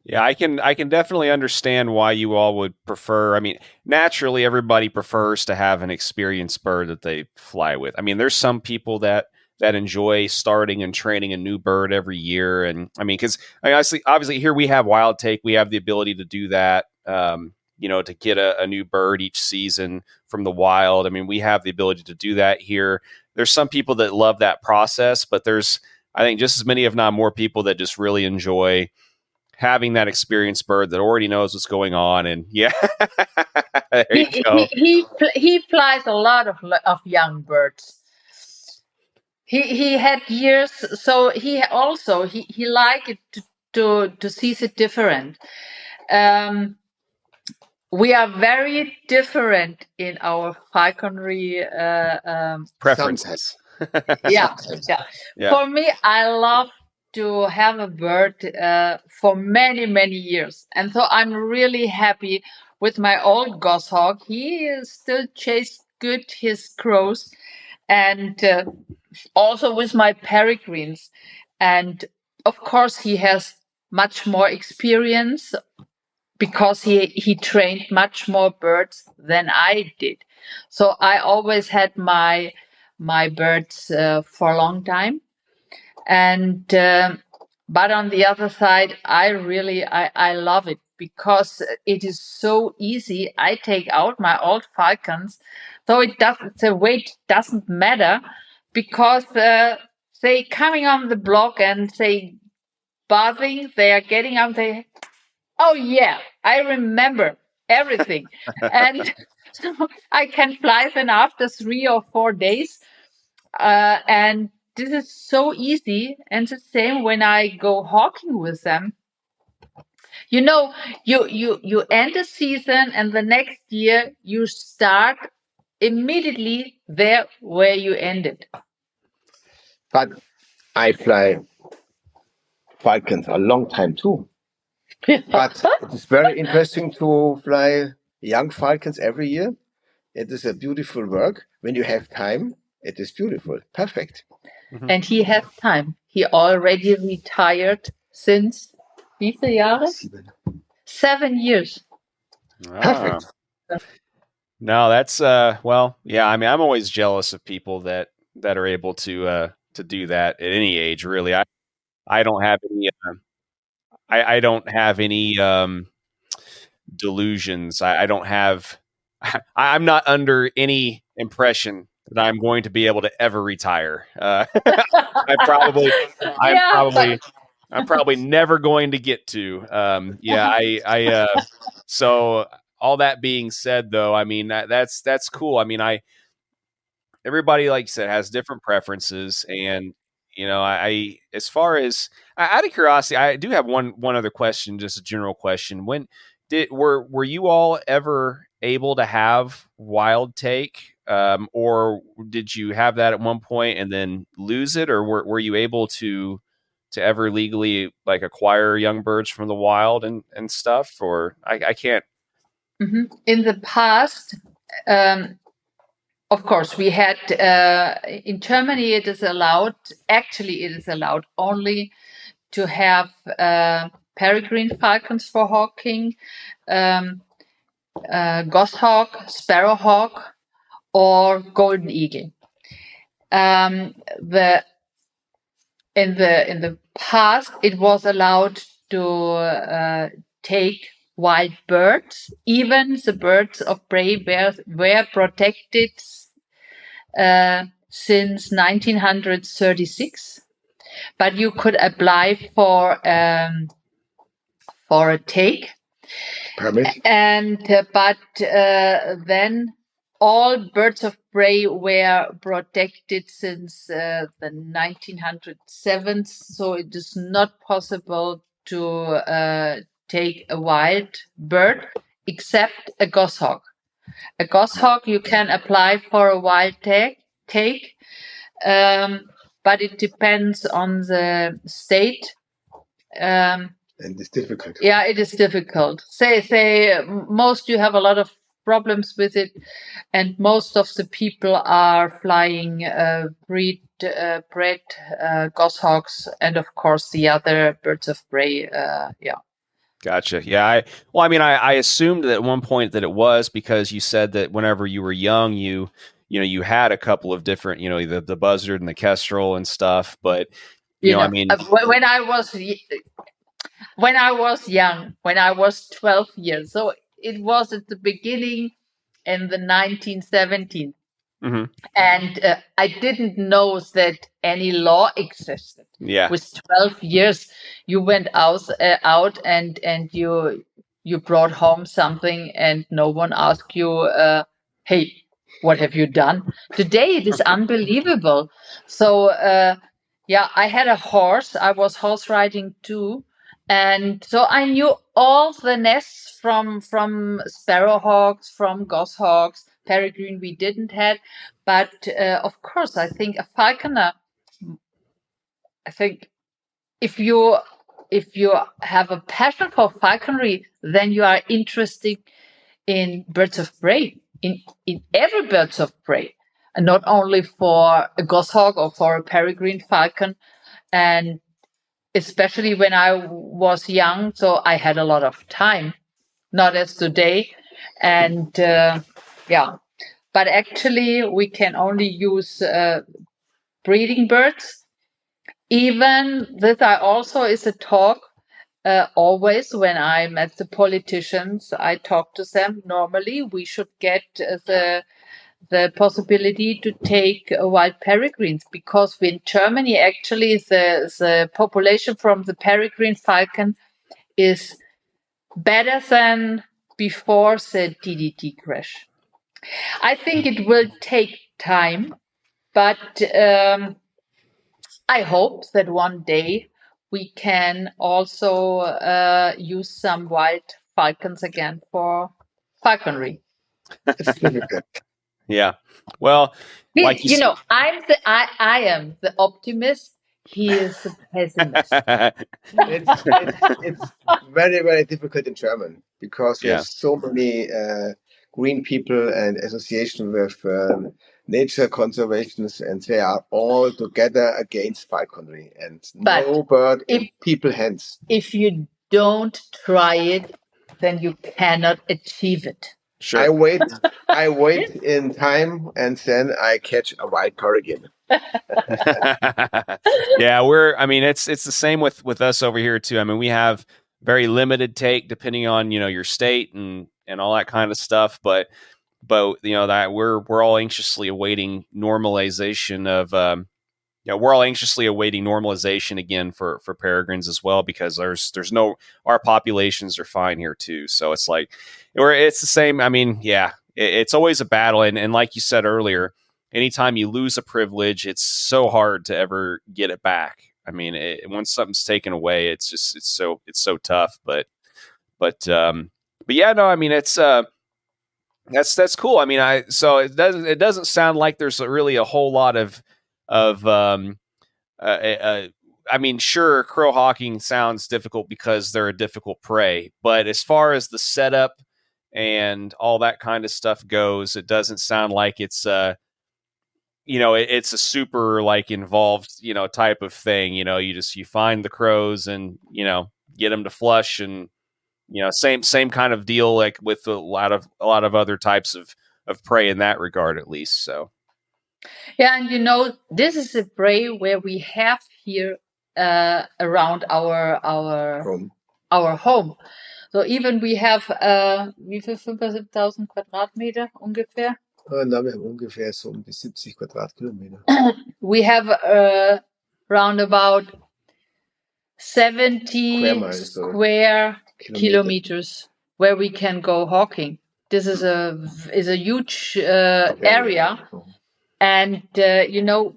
Yeah, I can definitely understand why you all would prefer. I mean, naturally, everybody prefers to have an experienced bird that they fly with. I mean, there's some people that enjoy starting and training a new bird every year, and I mean, because obviously, here we have wild take, we have the ability to do that. To get a new bird each season from the wild. I mean, we have the ability to do that here. There's some people that love that process, but there's, I think, just as many, if not more, people that just really enjoy having that experienced bird that already knows what's going on. And there you go.
He flies a lot of young birds. He had years, so he liked it to see the different. We are very different in our falconry
preferences.
Yeah. For me, I love to have a bird for many, many years. And so I'm really happy with my old goshawk. He still chased good his crows, and also with my peregrines. And of course, he has much more experience because he trained much more birds than I did. So I always had my birds for a long time. And but on the other side, I love it because it is so easy. I take out my old falcons, so the weight doesn't matter, because they coming on the block and they buzzing, they are getting up, oh yeah, I remember everything. And so I can fly them after 3 or 4 days. And this is so easy. And the same when I go hawking with them. You end a season, and the next year you start immediately there where you ended.
But I fly falcons a long time too. But it is very interesting to fly young falcons every year. It is a beautiful work. When you have time, it is beautiful. Perfect.
Mm-hmm. And he has time. He already retired since wie viele Jahre? 7 years.
Perfect.
No, that's well, yeah. I mean, I'm always jealous of people that are able to do that at any age. Really, I don't have any. I don't have any delusions. I don't have. I'm not under any impression that I'm going to be able to ever retire. I'm probably never going to get to. So all that being said, though, I mean, that's cool. I mean, everybody, like you said, has different preferences, and as far as out of curiosity, I do have one other question, just a general question. When were you all ever able to have wild take, or did you have that at one point and then lose it, or were you able to ever legally like acquire young birds from the wild and stuff? Or I can't.
Mm-hmm. In the past, of course, we had in Germany. It is allowed. Actually, it is allowed only to have peregrine falcons for hawking, goshawk, sparrowhawk, or golden eagle. In the past, it was allowed to take wild birds. Even the birds of prey were protected since 1936. But you could apply for a take
permit,
and but then all birds of prey were protected since the 1907, so it is not possible to take a wild bird except a goshawk. A goshawk you can apply for a wild take, but it depends on the state.
and it's difficult.
Yeah, it is difficult. Say, most you have a lot of problems with it, and most of the people are flying bred goshawks, and of course the other birds of prey. Yeah.
Gotcha. Yeah. I assumed that at one point that it was because you said that whenever you were young, you had a couple of different, the buzzard and the kestrel and stuff. But
when I was young, when I was 12 years, so it was at the beginning in the 1970s.
Mm-hmm.
And I didn't know that any law existed.
Yeah.
With 12 years, you went out and you brought home something, and no one asked you, "Hey, what have you done?" Today it is unbelievable. So I had a horse. I was horse riding too, and so I knew all the nests from sparrowhawks, from goshawks. Peregrine we didn't have, but of course I think a falconer. I think if you have a passion for falconry, then you are interested in birds of prey, in every birds of prey, and not only for a goshawk or for a peregrine falcon. And especially when I was young, so I had a lot of time, not as today, and but actually we can only use breeding birds. Even this, I also is a talk. Always when I met the politicians, I talk to them. Normally, we should get the possibility to take wild peregrines, because in Germany, actually, the population from the peregrine falcon is better than before the DDT crash. I think it will take time, but I hope that one day we can also use some wild falcons again for falconry.
It's difficult.
Yeah. Well, like
I am the optimist. He is the pessimist.
It's very, very difficult in German because we have so many green people and association with nature conservationists, and they are all together against falconry, and no bird in people's hands.
If you don't try it, then you cannot achieve it.
Sure.
I wait in time, and then I catch a wild peregrine.
Yeah, it's the same with us over here too. I mean, we have very limited take depending on, your state and all that kind of stuff, but that we're all anxiously awaiting normalization of we're all anxiously awaiting normalization again for peregrines as well, because there's no, our populations are fine here too. So it's like, it's the same. I mean, yeah, it's always a battle. And like you said earlier, anytime you lose a privilege, it's so hard to ever get it back. I mean, once something's taken away, it's so tough. But yeah, no, I mean, it's that's cool. I mean, so it doesn't sound like there's really a whole lot of I mean, sure, crow hawking sounds difficult because they're a difficult prey, but as far as the setup and all that kind of stuff goes, it doesn't sound like it's it's a super like involved, type of thing. You find the crows and, get them to flush, and, same kind of deal like with a lot of other types of prey in that regard, at least. So.
Yeah, and this is a prey where we have here around our home. So even we have wie viel 75.000 Quadratmeter ungefähr?
Na, wir haben ungefähr so um die 70 Quadratkilometer.
We have around about 70 square kilometers where we can go hawking. This is a huge area. And,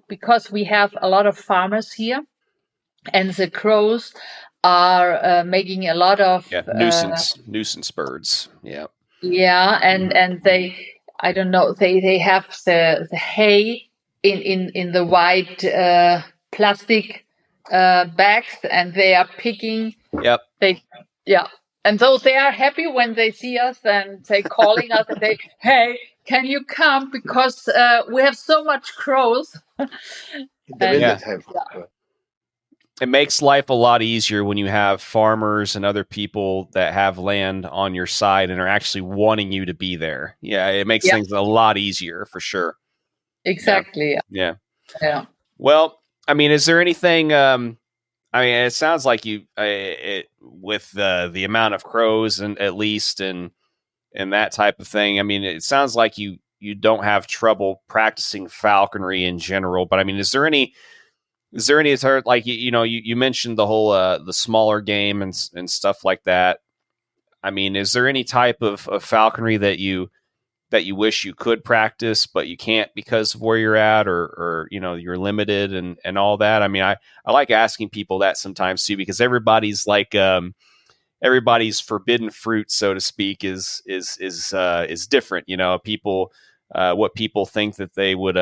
because we have a lot of farmers here, and the crows are making a lot of
nuisance birds. Yeah.
Yeah, and they, I don't know, they have the hay in the white plastic bags, and they are picking.
Yep.
And so they are happy when they see us, and they calling us and they, hey, can you come? Because we have so much crows.
It makes life a lot easier when you have farmers and other people that have land on your side and are actually wanting you to be there. Yeah, it makes things a lot easier for sure.
Exactly.
Yeah. Well, I mean, is there anything? I mean, it sounds like you, with the amount of crows and at least and that type of thing. I mean, it sounds like you don't have trouble practicing falconry in general. But I mean, is there any like you mentioned the whole the smaller game and stuff like that? I mean, is there any type of falconry that you wish you could practice but you can't because of where you're at, or you're limited and all that? I mean, I like asking people that sometimes too, because everybody's like everybody's forbidden fruit, so to speak, is different. People what people think that they would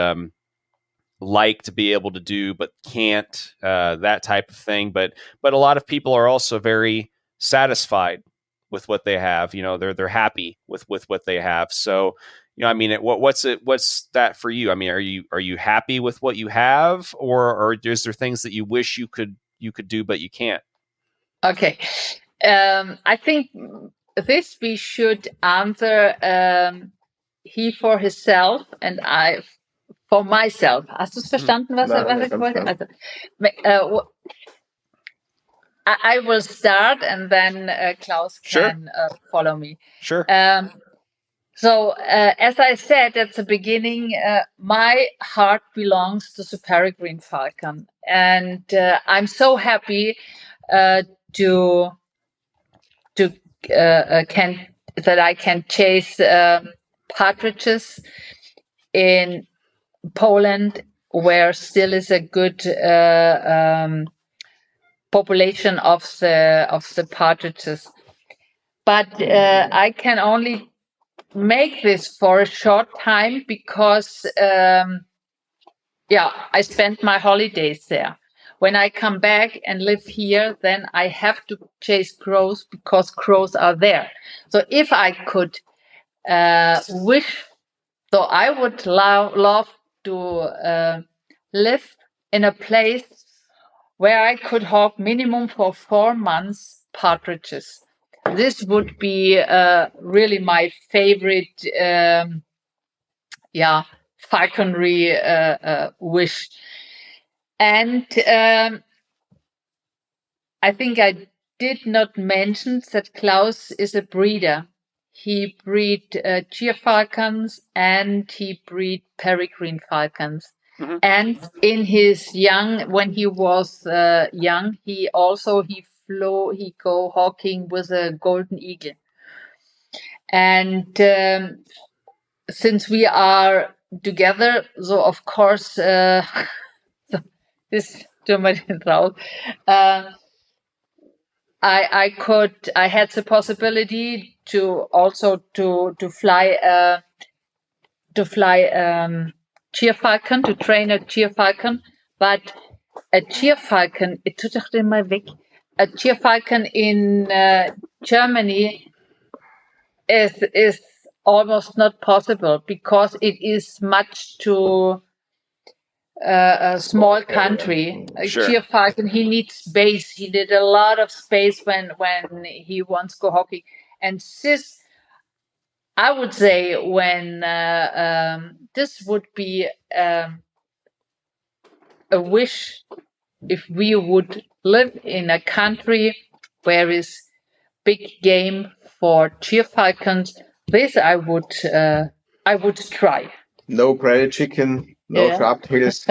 like to be able to do but can't, that type of thing. But a lot of people are also very satisfied with what they have. They're happy with what they have. So, I mean, what's that for you? I mean, are you happy with what you have, or is there things that you wish you could do but you can't?
Okay. I think this we should answer he for himself and I for myself. Hast du es verstanden, was ich wollte? Also, I will start, and then Klaus can follow me.
Sure.
So, as I said at the beginning, my heart belongs to the peregrine falcon, and I'm so happy that I can chase partridges in Poland, where still is a good population of the partridges. But I can only make this for a short time because I spent my holidays there. When I come back and live here, then I have to chase crows because crows are there. So if I could wish, so I would love to live in a place where I could hawk minimum for 4 months partridges. This would be really my favorite falconry wish. And I think I did not mention that Klaus is a breeder. He breed cheer falcons and he breed peregrine falcons. Mm-hmm. And in his when he was young, he go hawking with a golden eagle. And since we are together, so of course, this I had the possibility to fly cheer falcon, to train a cheer falcon, but a cheer falcon, a cheer falcon in Germany is almost not possible because it is much too a small country.
Sure.
Cheer falcon, he needs space. He did a lot of space when he wants to go hockey, and this, I would say, when this would be a wish if we would live in a country where is big game for cheer falcons. This I would try.
No breaded chicken, no
Yeah.
sharp hills,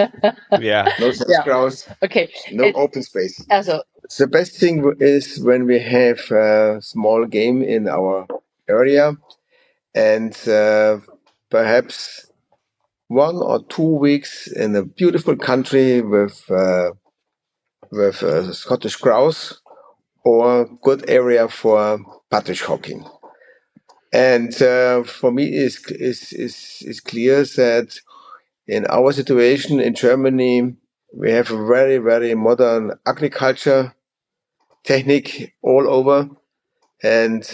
Yeah.
no sand grouse,
Okay.
no open space.
Also,
The best thing is when we have a small game in our area, and perhaps 1 or 2 weeks in a beautiful country with Scottish grouse or good area for partridge hawking. And for me, is clear that in our situation in Germany, we have a very, very modern agriculture technique all over, and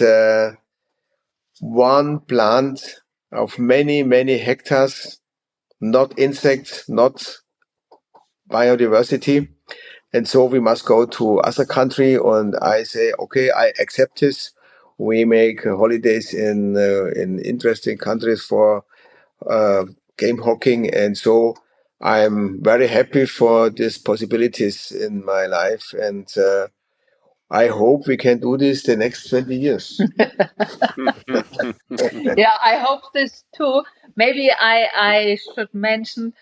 one plant of many, many hectares, not insects, not biodiversity. And so we must go to other country, and I say, okay, I accept this. We make holidays in interesting countries for game hawking, and so I'm very happy for these possibilities in my life, and I hope we can do this the next 20 years.
yeah, I hope this too. Maybe I should mention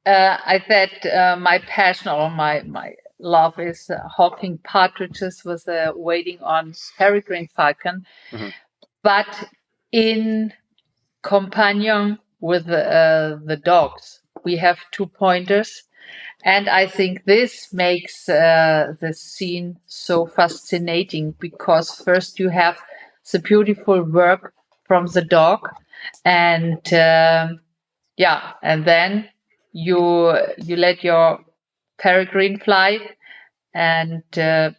I said my passion or my love is hawking partridges with waiting on peregrine falcon, but in companion with the dogs. We have 2 pointers, and I think this makes the scene so fascinating because first you have the beautiful work from the dog, and and then you let your peregrine fly, and the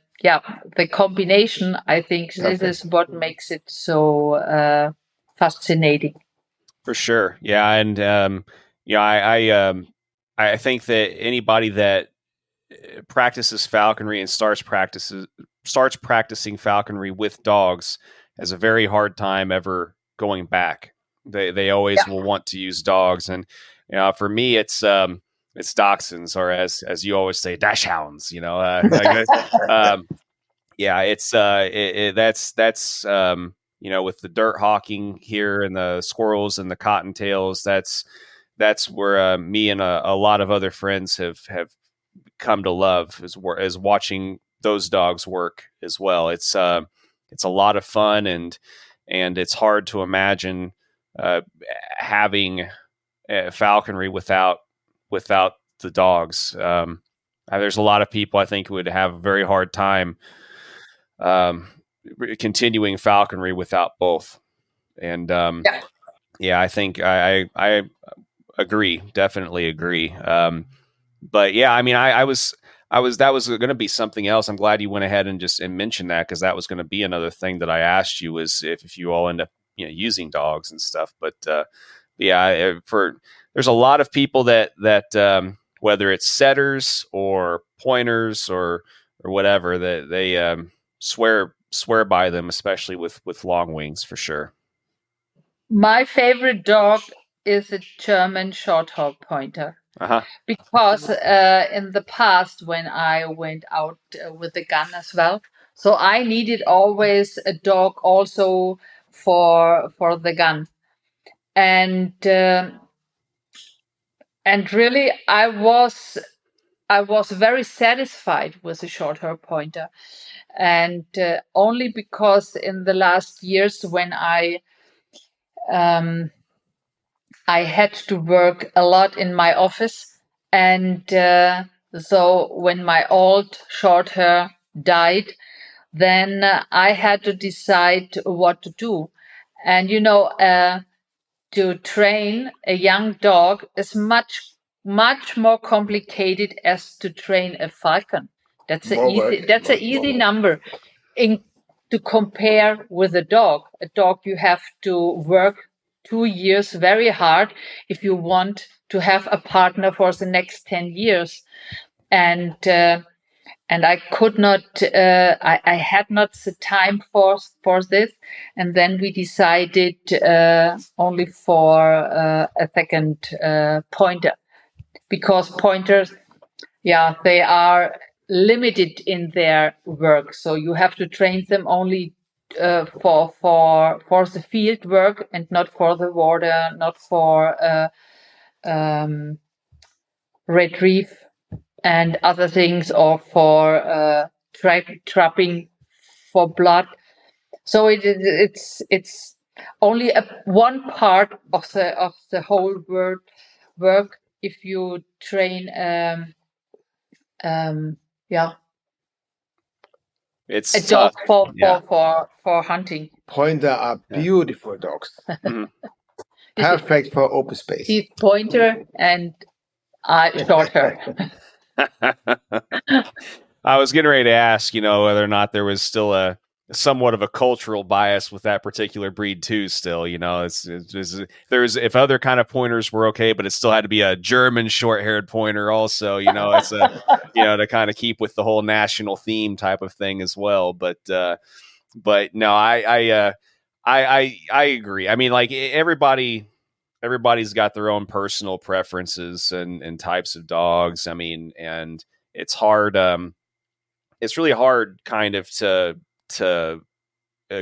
combination. I think this is what makes it so fascinating.
For sure. Yeah. And, I think that anybody that practices falconry and starts practicing falconry with dogs has a very hard time ever going back. They always will want to use dogs. And, for me, it's dachshunds, or as you always say, dashhounds, that's with the dirt hawking here and the squirrels and the cottontails, that's where me and a lot of other friends have come to love, is watching those dogs work as well. It's a lot of fun, and it's hard to imagine having falconry without the dogs. There's a lot of people I think who would have a very hard time continuing falconry without both. And I think I agree, definitely agree. But yeah, I mean, I was that was going to be something else. I'm glad you went ahead and mentioned that, because that was going to be another thing that I asked you, was if you all end up using dogs and stuff. But there's a lot of people that whether it's setters or pointers or whatever, that they swear by them, especially with long wings, for sure.
My favorite dog is a German short-hair pointer. Because in the past, when I went out with the gun as well, so I needed always a dog also for the gun, and really I was very satisfied with the short-hair pointer, and only because in the last years when I had to work a lot in my office, and so when my old short hair died, then I had to decide what to do. And to train a young dog is much more complicated as to train a falcon. That's an easy number to compare with a dog. A dog you have to work 2 years very hard if you want to have a partner for the next 10 years. And I could not, I had not the time for this. And then we decided only for a second pointer, because pointers, they are limited in their work. So you have to train them only for the field work and not for the water, not for retrieve and other things, or for trapping for blood. So it's only one part of the whole work if you train
it's
a dog for hunting.
Pointer are beautiful dogs. Perfect for open space.
He's pointer and short hair.
I was getting ready to ask, whether or not there was still a somewhat of a cultural bias with that particular breed too. Still, there's if other kind of pointers were okay, but it still had to be a German short-haired pointer. Also, it's a to kind of keep with the whole national theme type of thing as well. But no, I agree. I mean, like everybody's got their own personal preferences and types of dogs. I mean, and it's hard. It's really hard kind of to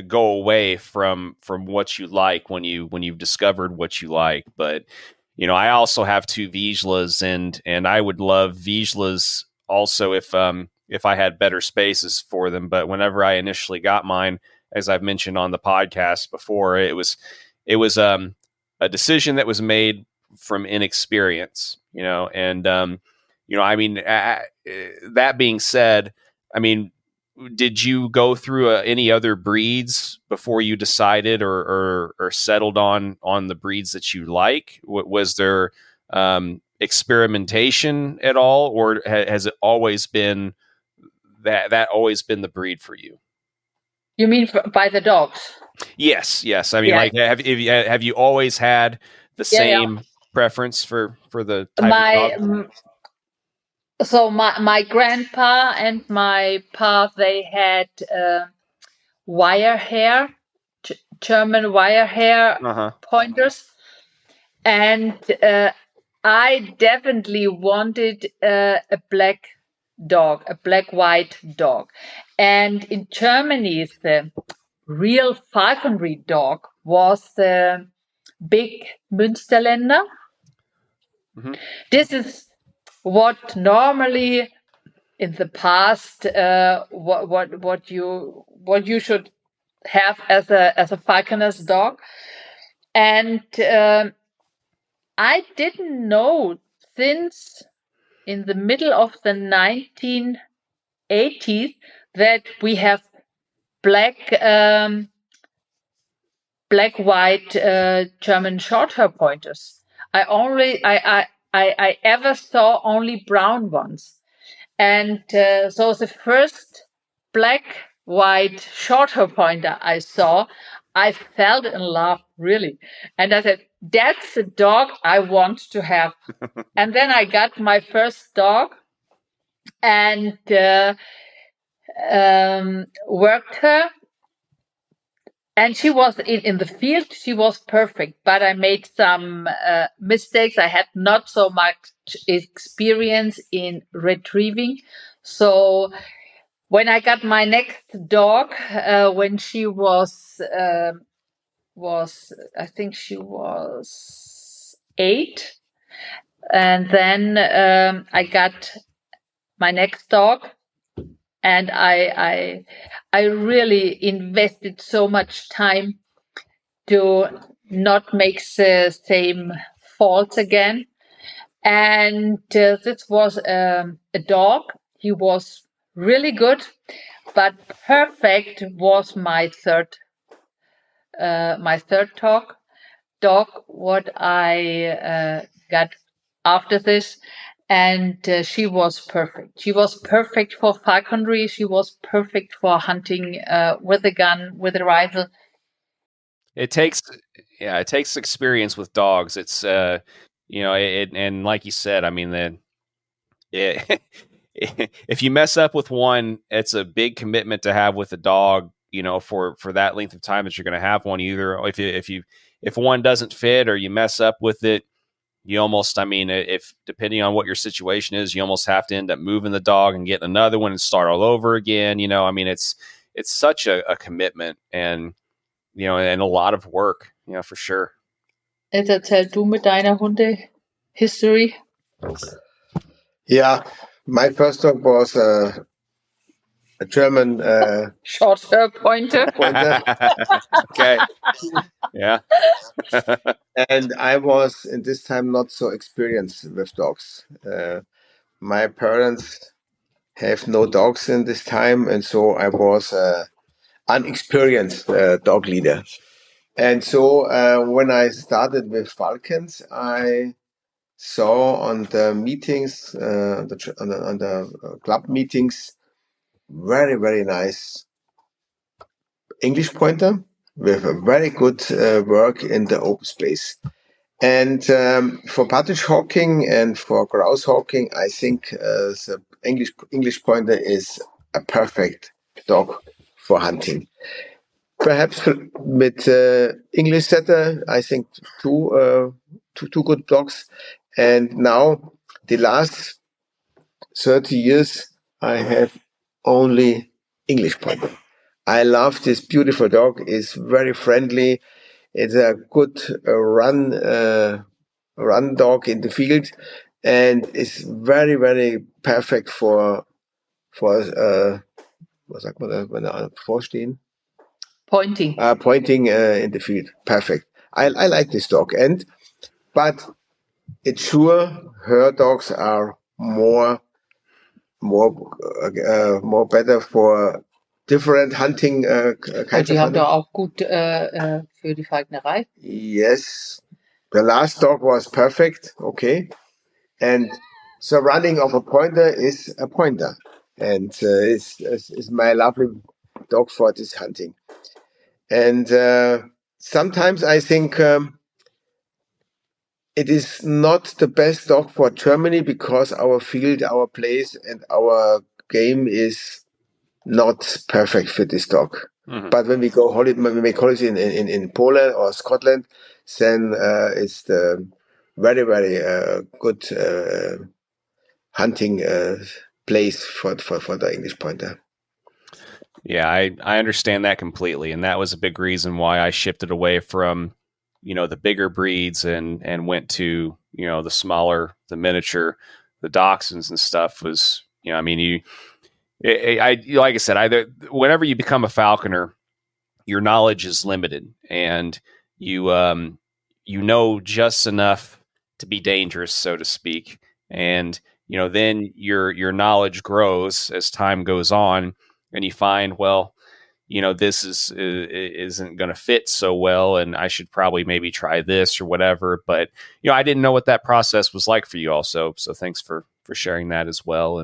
go away from what you like when you've discovered what you like. But I also have 2 Vizslas, and I would love Vizslas also if I had better spaces for them. But whenever I initially got mine, as I've mentioned on the podcast before, it was a decision that was made from inexperience, and I mean, that being said, I mean, did you go through any other breeds before you decided or settled on the breeds that you like? Was there experimentation at all, or has it always been that always been the breed for you?
You mean by the dogs?
Yes. I mean, like, have you always had the same preference for the type of dog?
So my grandpa and my pa, they had wire hair, German wire hair pointers, and I definitely wanted a black dog, a black-white dog. And in Germany, the real falconry dog was the big Münsterländer. Mm-hmm. This is what normally in the past what you should have as a falconer's dog. And I didn't know since in the middle of the 1980s that we have black-white German short-hair pointers. I ever saw only brown ones. And so the first black-white short-hair pointer I saw, I fell in love, really. And I said, that's the dog I want to have. And then I got my first dog and worked her. And she was in the field, she was perfect, but I made some mistakes. I had not so much experience in retrieving. So when I got my next dog, when she was I think she was 8. And then I got my next dog. And I really invested so much time to not make the same faults again. And this was a dog. He was really good. But perfect was my third dog. What I got after this, and she was perfect. She was perfect for falconry. She was perfect for hunting with a gun, with a rifle.
It takes experience with dogs. It's and like you said, I mean if you mess up with one, it's a big commitment to have with a dog, for that length of time that you're going to have one. Either if one doesn't fit or you mess up with it, you almost, I mean, if depending on what your situation is, you almost have to end up moving the dog and getting another one and start all over again. I mean, it's such a commitment and a lot of work, for sure.
Jetzt erzähl du mit deiner Hunde-History.
Yeah, my first dog was a German
short pointer.
Okay. Yeah.
And I was in this time not so experienced with dogs. My parents have no dogs in this time, and so I was unexperienced dog leader. And so when I started with falcons, I saw on the meetings, on the club meetings, very, very nice English pointer with a very good work in the open space. And for partridge hawking and for grouse hawking, I think the English pointer is a perfect dog for hunting. Perhaps with English setter, I think two good dogs. And now the last 30 years, I have only English pointer. I love this beautiful dog. It's very friendly. It's a good run dog in the field, and it's very, very perfect for was sagt man da, wenn er vorstehen?
Pointing.
Pointing in the field. Perfect. I like this dog, but it's sure her dogs are more better for different hunting kinds
Die
of
haben
hunting.
doch auch gut für die Falknerei.
Yes, the last dog was perfect. Okay, and the running of a pointer is a pointer, and is my lovely dog for this hunting. And sometimes I think it is not the best dog for Germany because our field, our place, and our game is not perfect for this dog. Mm-hmm. But when we go when we make holidays in Poland or Scotland, then it's the very, very good hunting place for the English pointer.
Yeah, I understand that completely, and that was a big reason why I shifted away from the bigger breeds and went to the smaller, the miniature, the dachshunds and stuff. Was I mean like I said, whenever you become a falconer, your knowledge is limited, and you know just enough to be dangerous, so to speak, and then your knowledge grows as time goes on, and you find, well, this isn't going to fit so well, and I should probably maybe try this or whatever. But I didn't know what that process was like for you also. So thanks for sharing that as well.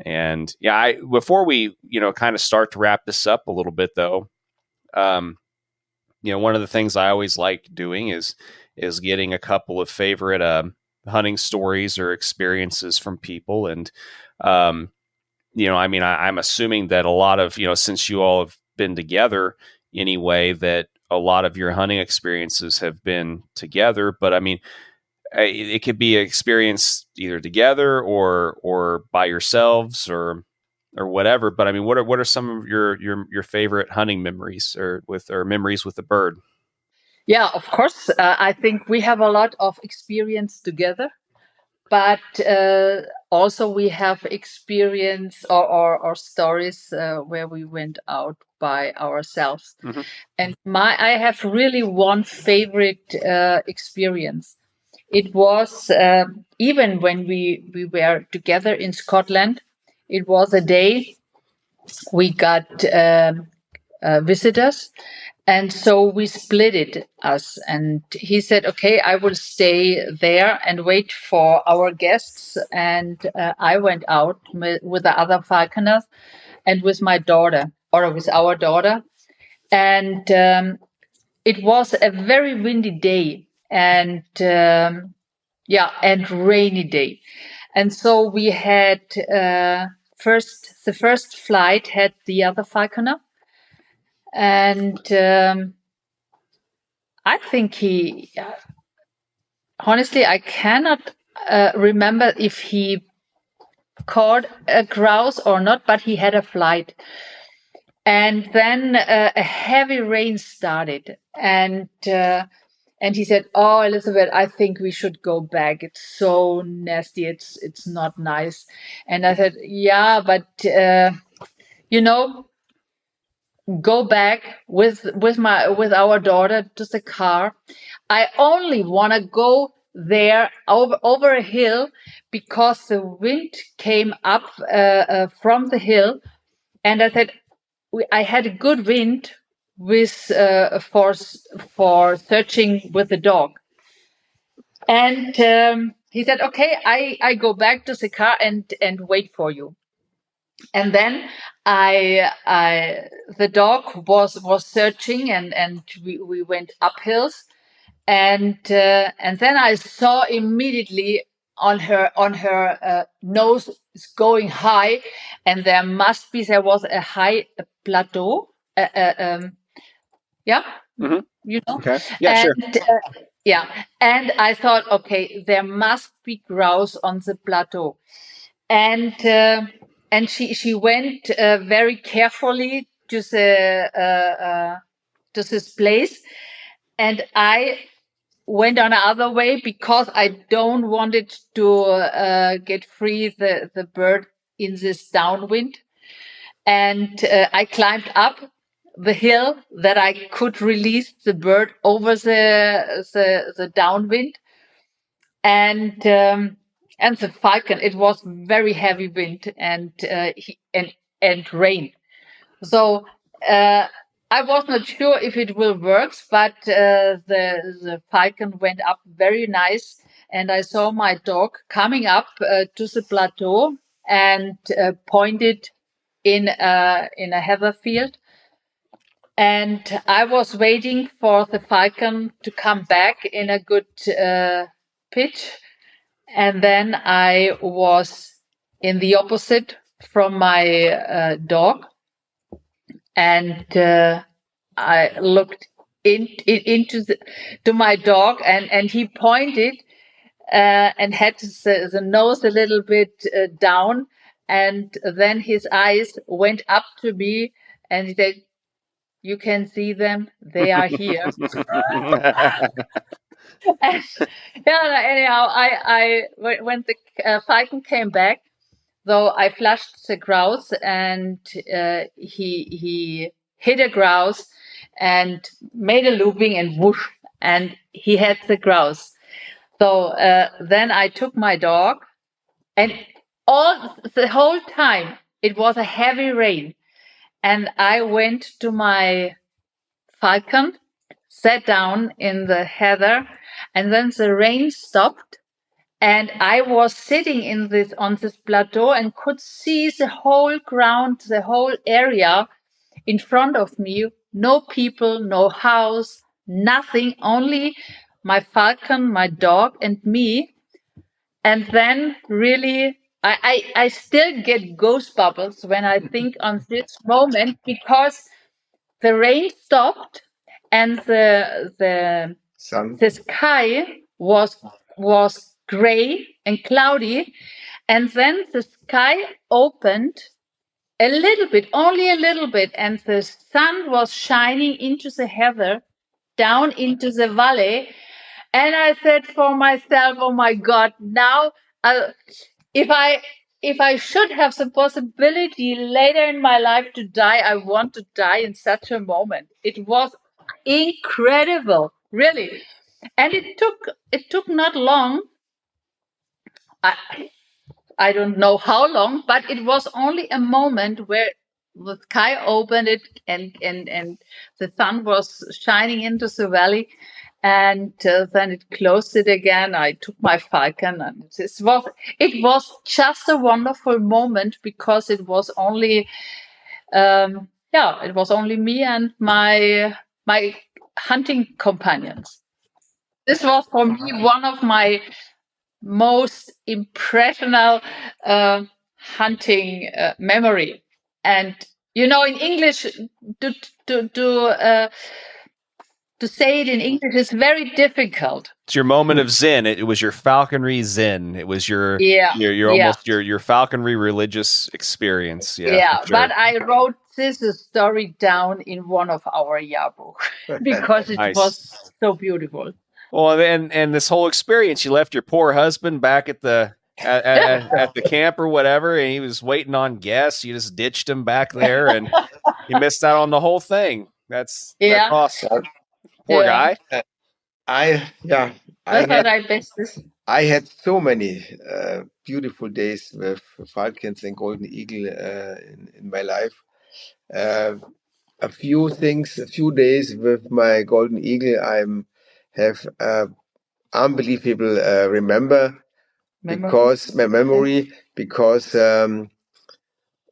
And yeah, before we kind of start to wrap this up a little bit though, one of the things I always like doing is getting a couple of favorite hunting stories or experiences from people, and I mean, I'm assuming that a lot of, since you all have been together anyway, that a lot of your hunting experiences have been together. But I mean, it could be an experience either together or by yourselves or whatever. But I mean, what are some of your favorite hunting memories or memories with the bird?
Yeah, of course. I think we have a lot of experience together. But also we have experience or stories where we went out by ourselves. Mm-hmm. And I have really one favorite experience. It was even when we were together in Scotland. It was a day we got visitors. And so we split it us. And he said, okay, I will stay there and wait for our guests. And I went out with the other falconers and with my daughter, or with our daughter. And it was a very windy day and and rainy day. And so we had the first flight had the other falconer. And I think honestly, I cannot remember if he caught a grouse or not, but he had a flight. And then a heavy rain started, and he said, "Oh, Elisabeth, I think we should go back. It's so nasty. It's not nice." And I said, "Yeah, but go back with our daughter to the car. I only want to go there over a hill because the wind came up from the hill." And I said, I had a good wind with for searching with the dog. And he said, "Okay, I go back to the car and wait for you." And then the dog was searching, and we went up hills, and then I saw immediately on her nose is going high, and there was a high plateau. Yeah,
Okay. Yeah,
and
sure.
and I thought, okay, there must be grouse on the plateau. And she went very carefully to this place, and I went on another way because I don't want it to get free the bird in this downwind. And I climbed up the hill that I could release the bird over the downwind. And the falcon, it was very heavy wind and rain. So I was not sure if it will work, but the falcon went up very nice, and I saw my dog coming up to the plateau and pointed in a heather field. And I was waiting for the falcon to come back in a good pitch. And then I was in the opposite from my dog. And I looked into my dog, and he pointed and had the nose a little bit down. And then his eyes went up to me and he said, "You can see them. They are here." And, anyhow, when the falcon came back, though, I flushed the grouse, and he hit a grouse and made a looping and whoosh, and he had the grouse. So then I took my dog, and the whole time it was a heavy rain, and I went to my falcon, sat down in the heather, and then the rain stopped. And I was sitting on this plateau and could see the whole ground, the whole area in front of me. No people, no house, nothing, only my falcon, my dog, and me. And then really, I still get goosebumps when I think on this moment, because the rain stopped and the sky was gray and cloudy, and then the sky opened a little bit, only a little bit, and the sun was shining into the heather, down into the valley. And I said for myself, "Oh my God, now if I should have the possibility later in my life to die, I want to die in such a moment." It was incredible, really. And it took not long. I don't know how long, but it was only a moment where the sky opened it, and the sun was shining into the valley, and then it closed it again. I took my falcon, and it was just a wonderful moment, because it was only it was only me and my hunting companions. This was for me one of my most impressional hunting memory. And in English, to to to uh, to say it in English is very difficult.
It's your moment of zen. It was your falconry zen. It was your almost your falconry religious experience. Yeah,
sure. But I wrote this story down in one of our yearbook because it
Nice.
was so beautiful.
Well, and this whole experience, you left your poor husband back at the at the camp or whatever, and he was waiting on guests. You just ditched him back there, and you missed out on the whole thing. That's awesome. Poor guy.
I had so many beautiful days with falcons and golden eagle in my life. A few days with my golden eagle, I have unbelievable memory because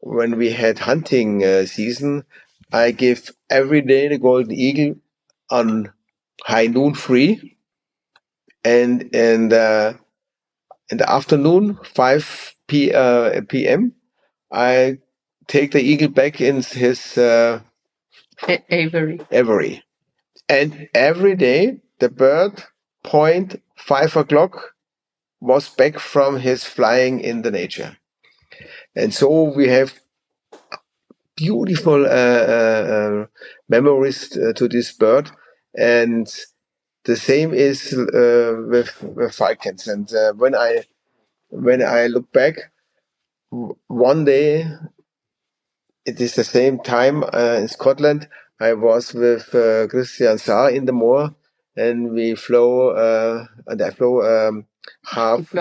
when we had hunting season, I give every day the golden eagle on high noon free, and in the afternoon 5 p.m. I take the eagle back in his aviary, and every day the bird point 5 o'clock was back from his flying in the nature. And so we have beautiful memories to this bird, and the same is with falcons. And when I look back, one day, it is the same time in Scotland. I was with Christian Saar in the moor, and we flew and I flew half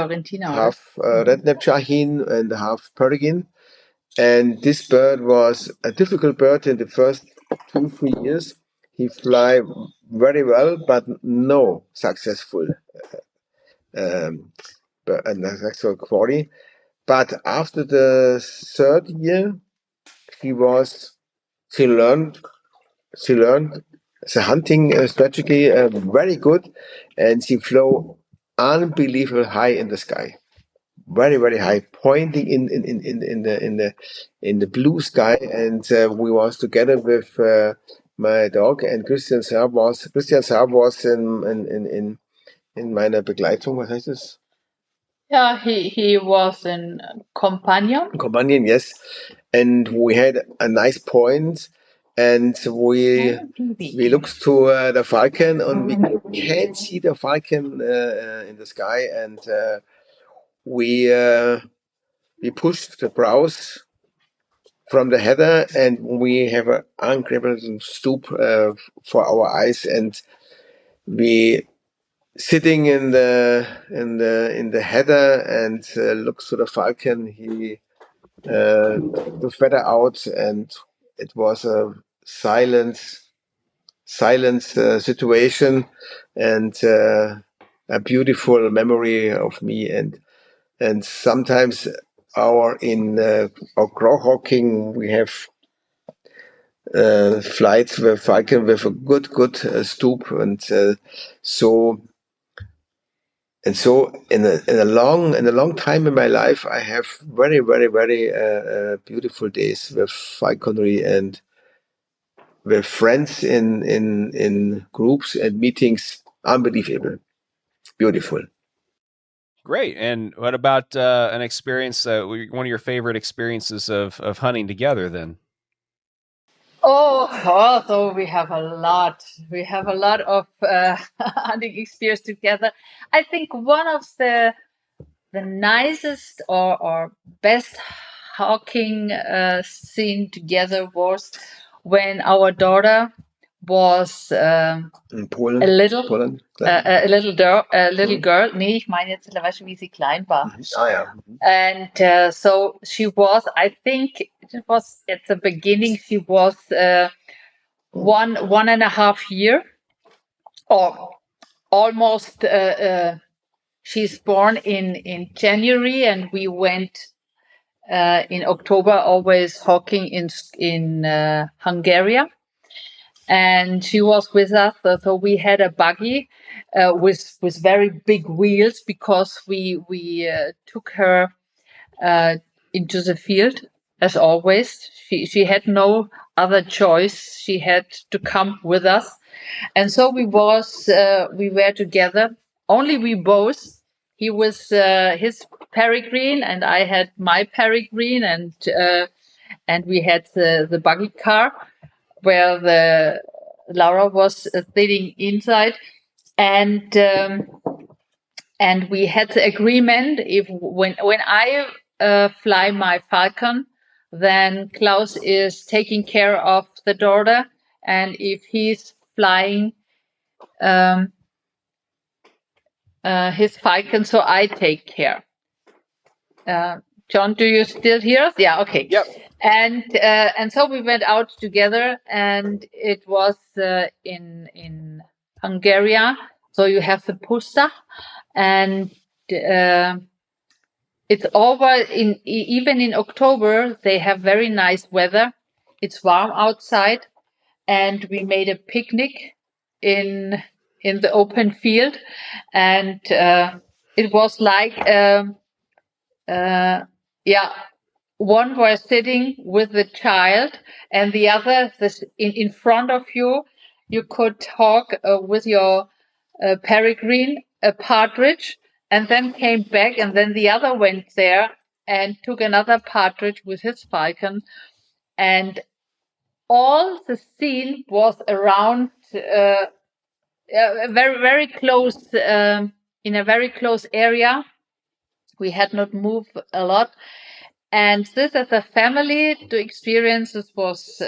red-necked shahin and half peregrine. And this bird was a difficult bird in the first 2-3 years. He fly very well, but no successful quality. But after the third year, she learned the hunting strategy very good, and she flew unbelievable high in the sky. Very, very high, pointing in the blue sky, and we was together with my dog, and Christian Saar was in meiner Begleitung. Was heißt das?
Yeah, he was in companion.
Companion, yes, and we had a nice point, and we looked to the falcon, and we can't see the falcon in the sky, and we pushed the brows from the header, and we have an incredible stoop for our eyes, and we sitting in the header and looks to the falcon. He the feather out, and it was a silent situation, and a beautiful memory of me. And sometimes our Goshawking, we have flights with falcon with a good stoop, and so in a long time in my life, I have very beautiful days with falconry and with friends in groups and meetings. Unbelievable, beautiful.
Great. And what about an experience, one of your favorite experiences of hunting together then?
So we have a lot. We have a lot of hunting experience together. I think one of the nicest or best hawking scene together was when our daughter was
in Polen,
a little girl. Nee, ich meine jetzt, wie sie klein war.
Ah, ja.
And so she was, I think it was at the beginning. She was 1.5 years, or almost. She's born in January, and we went in October, always hawking in Hungary. And she was with us, so we had a buggy with very big wheels, because we took her into the field as always. She had no other choice. She had to come with us, and so we were together. Only we both. He was his peregrine, and I had my peregrine, and we had the buggy car where the Laura was sitting inside, and we had the agreement, if when I fly my falcon, then Klaus is taking care of the daughter, and if he's flying his falcon, so I take care. John, do you still hear us? Yeah, okay.
Yep.
And so we went out together, and it was in Hungary. So you have the Pusta, and it's over even in October. They have very nice weather. It's warm outside, and we made a picnic in the open field, and it was like one was sitting with the child, and the other in front of you. You could talk with your peregrine, a partridge, and then came back, and then the other went there and took another partridge with his falcon, and all the scene was around very, very close, in a very close area. We had not moved a lot. And this, as a family, to experience this was,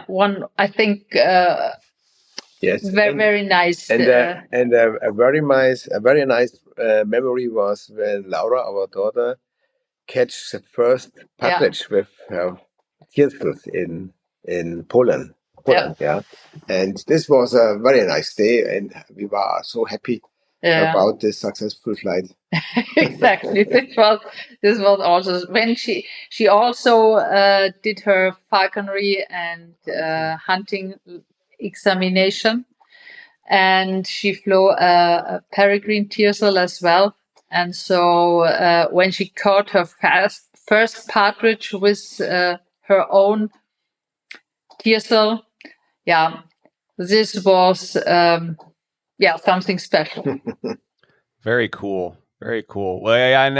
one, I think,
yes,
very, very nice.
And a very nice memory was when Laura, our daughter, catch the first partridge with her tearful in Poland. Yeah. And this was a very nice day, and we were so happy about this successful flight.
Exactly. This was also when she also did her falconry and hunting examination, and she flew a peregrine teasel as well. And so when she caught her first partridge with her own teasel, this was something special.
Very cool. Very cool. Well, yeah, and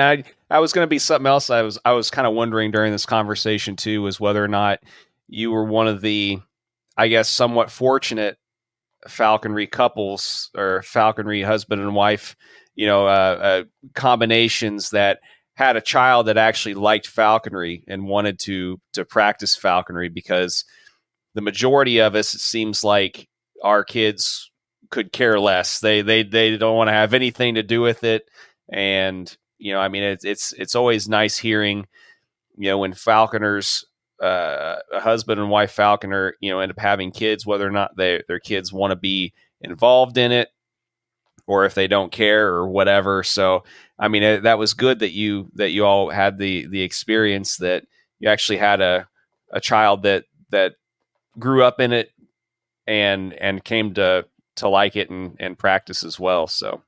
I was going to be something else. I was kind of wondering during this conversation too, was whether or not you were one of the, I guess, somewhat fortunate falconry couples or falconry husband and wife, combinations that had a child that actually liked falconry and wanted to practice falconry, because the majority of us, it seems like our kids could care less. They don't want to have anything to do with it. And, it's always nice hearing, when falconers, a husband and wife falconer, end up having kids, whether or not their kids want to be involved in it, or if they don't care or whatever. So, that was good that you all had the experience, that you actually had a child that grew up in it and came to like it and practice as well. So.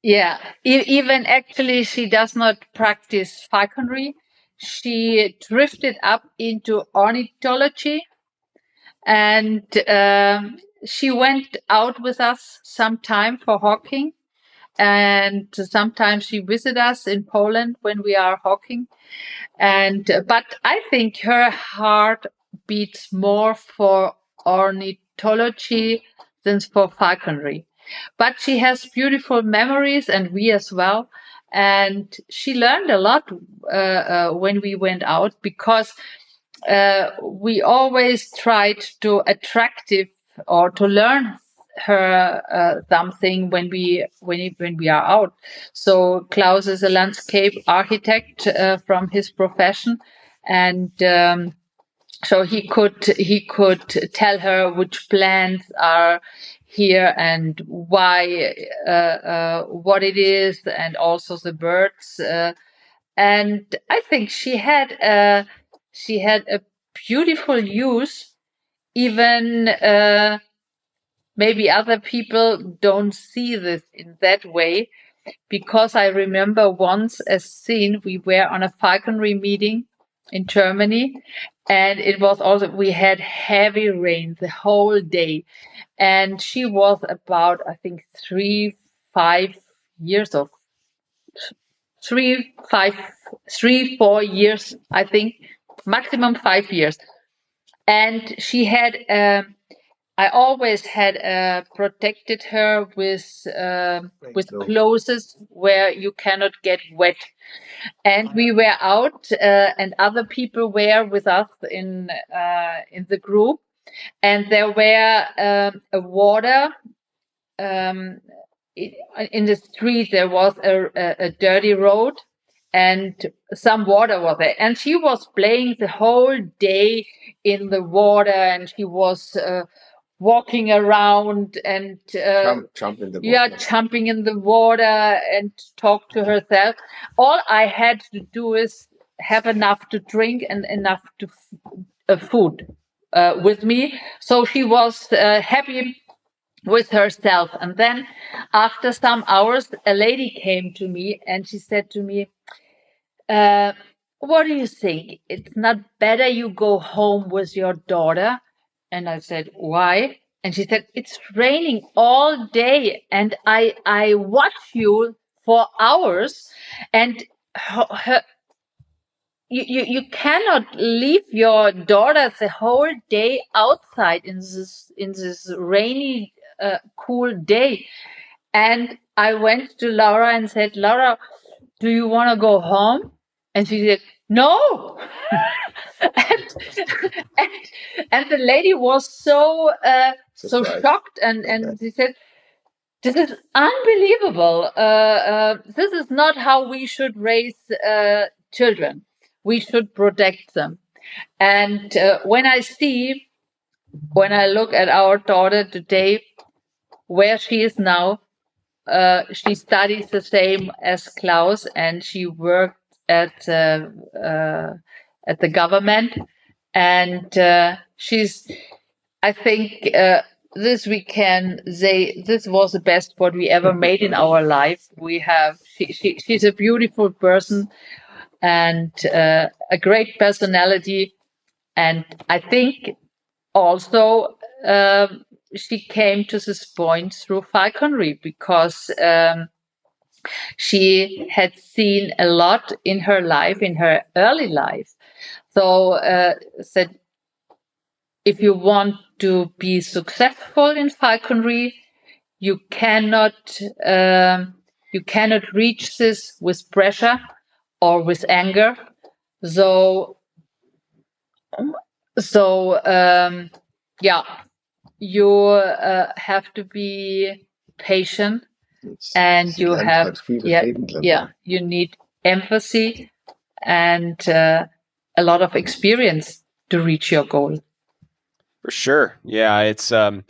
Yeah, even actually, she does not practice falconry. She drifted up into ornithology, and she went out with us sometime for hawking, and sometimes she visits us in Poland when we are hawking. But I think her heart beats more for ornithology than for falconry. But she has beautiful memories, and we as well. And she learned a lot when we went out, because we always tried to attractive or to learn her something when we are out. So Klaus is a landscape architect from his profession, and so he could tell her which plants are here and why, what it is, and also the birds. And I think she had a beautiful use. Even maybe other people don't see this in that way, because I remember once a scene. We were on a falconry meeting in Germany, and it was also, we had heavy rain the whole day, and she was about, I think, 3-4 years, I think, maximum 5 years. And she had, I always had protected her with clothes where you cannot get wet. And we were out, and other people were with us in the group, and there were a water. In the street there was a dirty road, and some water was there, and she was playing the whole day in the water, and she was walking around and
jumping in the water.
Jumping in the water and talk to herself. All I had to do is have enough to drink and enough to food with me, so she was happy with herself. And then after some hours, a lady came to me and she said to me, what do you think? It's not better you go home with your daughter? And I said, why? And she said, it's raining all day, and I watch you for hours, and you cannot leave your daughter the whole day outside in this rainy cool day. And I went to Laura and said, Laura, do you want to go home? And she said, no. and the lady was so shocked, and she said, this is unbelievable. This is not how we should raise children. We should protect them. And when I look at our daughter today, where she is now, she studies the same as Klaus, and she worked at the government, and she's, I think, this we can say, this was the best what we ever made in our life. She's a beautiful person and a great personality, and I think also she came to this point through falconry, because she had seen a lot in her life, in her early life. So said, if you want to be successful in falconry, you cannot reach this with pressure or with anger. So you have to be patient, and you have you need empathy and a lot of experience to reach your goal.
For sure. Yeah, it's I mean,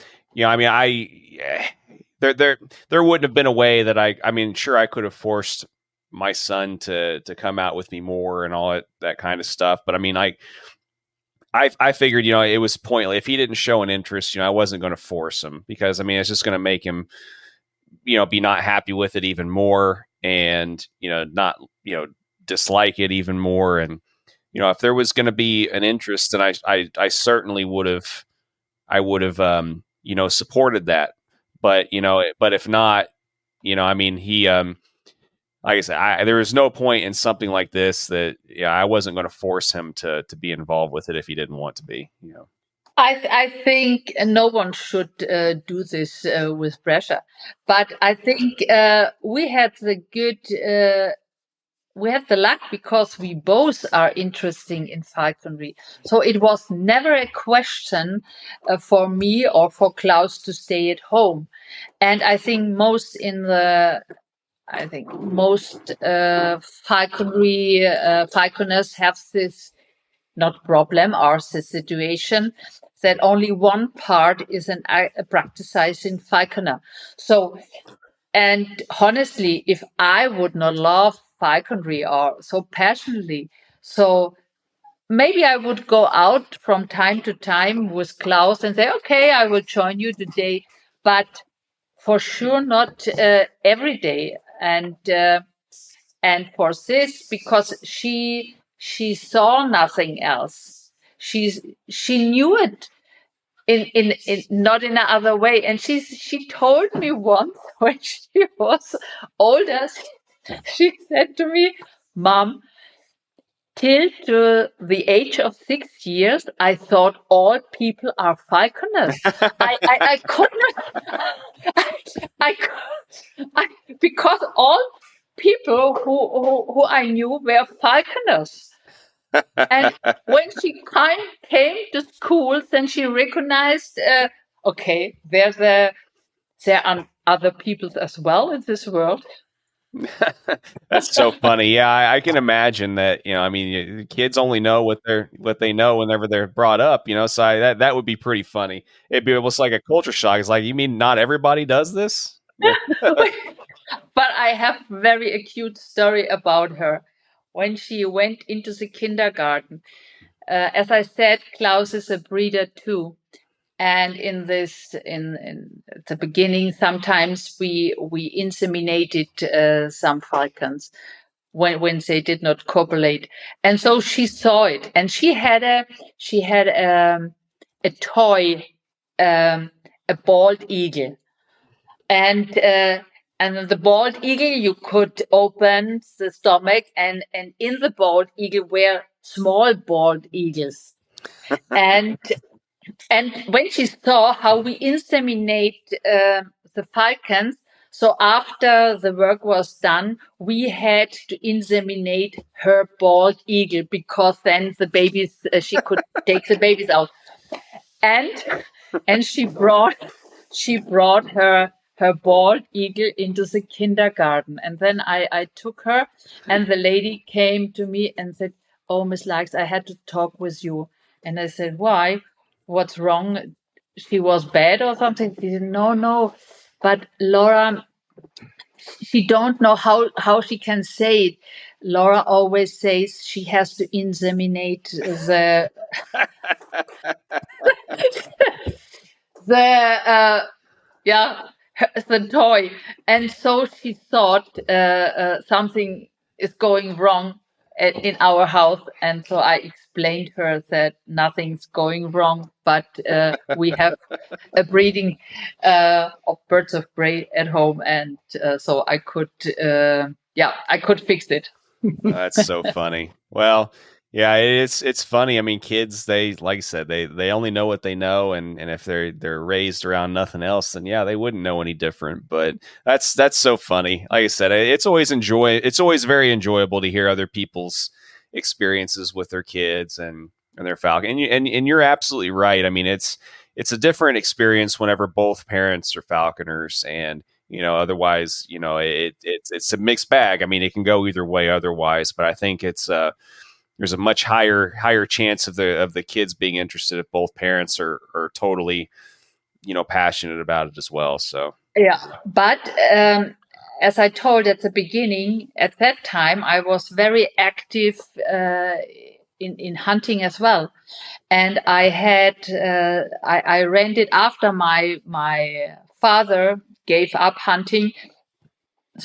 there wouldn't have been a way that I mean, sure, I could have forced my son to come out with me more and all that kind of stuff, but I mean, I figured, it was pointless. If he didn't show an interest, I wasn't going to force him, because I mean, it's just going to make him, be not happy with it even more, and not dislike it even more. And if there was going to be an interest, then I certainly would have supported that. But but if not, I mean, he like I said, there was no point in something like this that I wasn't going to force him to be involved with it if he didn't want to be.
I think no one should do this with pressure, but I think we had the good we had the luck because we both are interested in falconry. So it was never a question for me or for Klaus to stay at home. And I think most falconers have this not problem or the situation that only one part is a practicing falconer. So, and honestly, if I would not love falconry or so passionately, so maybe I would go out from time to time with Klaus and say, okay, I will join you today, but for sure not every day. And for this, because she saw nothing else. She knew it in not in another way. And she told me once when she was older, she said to me, "Mom, till to the age of 6 years, I thought all people are falconers. I could not, because all people who I knew were falconers. And when she came to school, then she recognized, okay, there are other people as well in this world.
That's so funny. Yeah, I can imagine that. I mean, kids only know what they know whenever they're brought up. So that would be pretty funny. It'd be almost like a culture shock. It's like, you mean not everybody does this? Yeah.
But I have a very acute story about her. When she went into the kindergarten, as I said, Klaus is a breeder too. And in the beginning, sometimes we inseminated some falcons when they did not copulate, and so she saw it, and she had a toy, a bald eagle, and the bald eagle, you could open the stomach, and in the bald eagle were small bald eagles, and. And when she saw how we inseminate the falcons, so after the work was done, we had to inseminate her bald eagle because then the babies, she could take the babies out. And she brought her bald eagle into the kindergarten. And then I took her, and the lady came to me and said, "Oh, Miss Leix, I had to talk with you." And I said, "Why? What's wrong? She was bad or something?" She said, "No. But Laura, she don't know how she can say it. Laura always says she has to inseminate the the toy." And so she thought something is going wrong in our house, and so I explained her that nothing's going wrong, but we have a breeding of birds of prey at home, and so I could fix it.
That's so funny. Well, yeah, it's funny. I mean, kids, they, like I said, they only know what they know, and if they're raised around nothing else, then yeah, they wouldn't know any different. But that's so funny. Like I said, it's always very enjoyable to hear other people's experiences with their kids and their falcon. And you're absolutely right. I mean, it's a different experience whenever both parents are falconers, and otherwise, it's a mixed bag. I mean, it can go either way otherwise, but I think there's a much higher chance of the kids being interested if both parents are totally, passionate about it as well. So
yeah, but as I told at the beginning, at that time I was very active in hunting as well, and I had I rented after my father gave up hunting.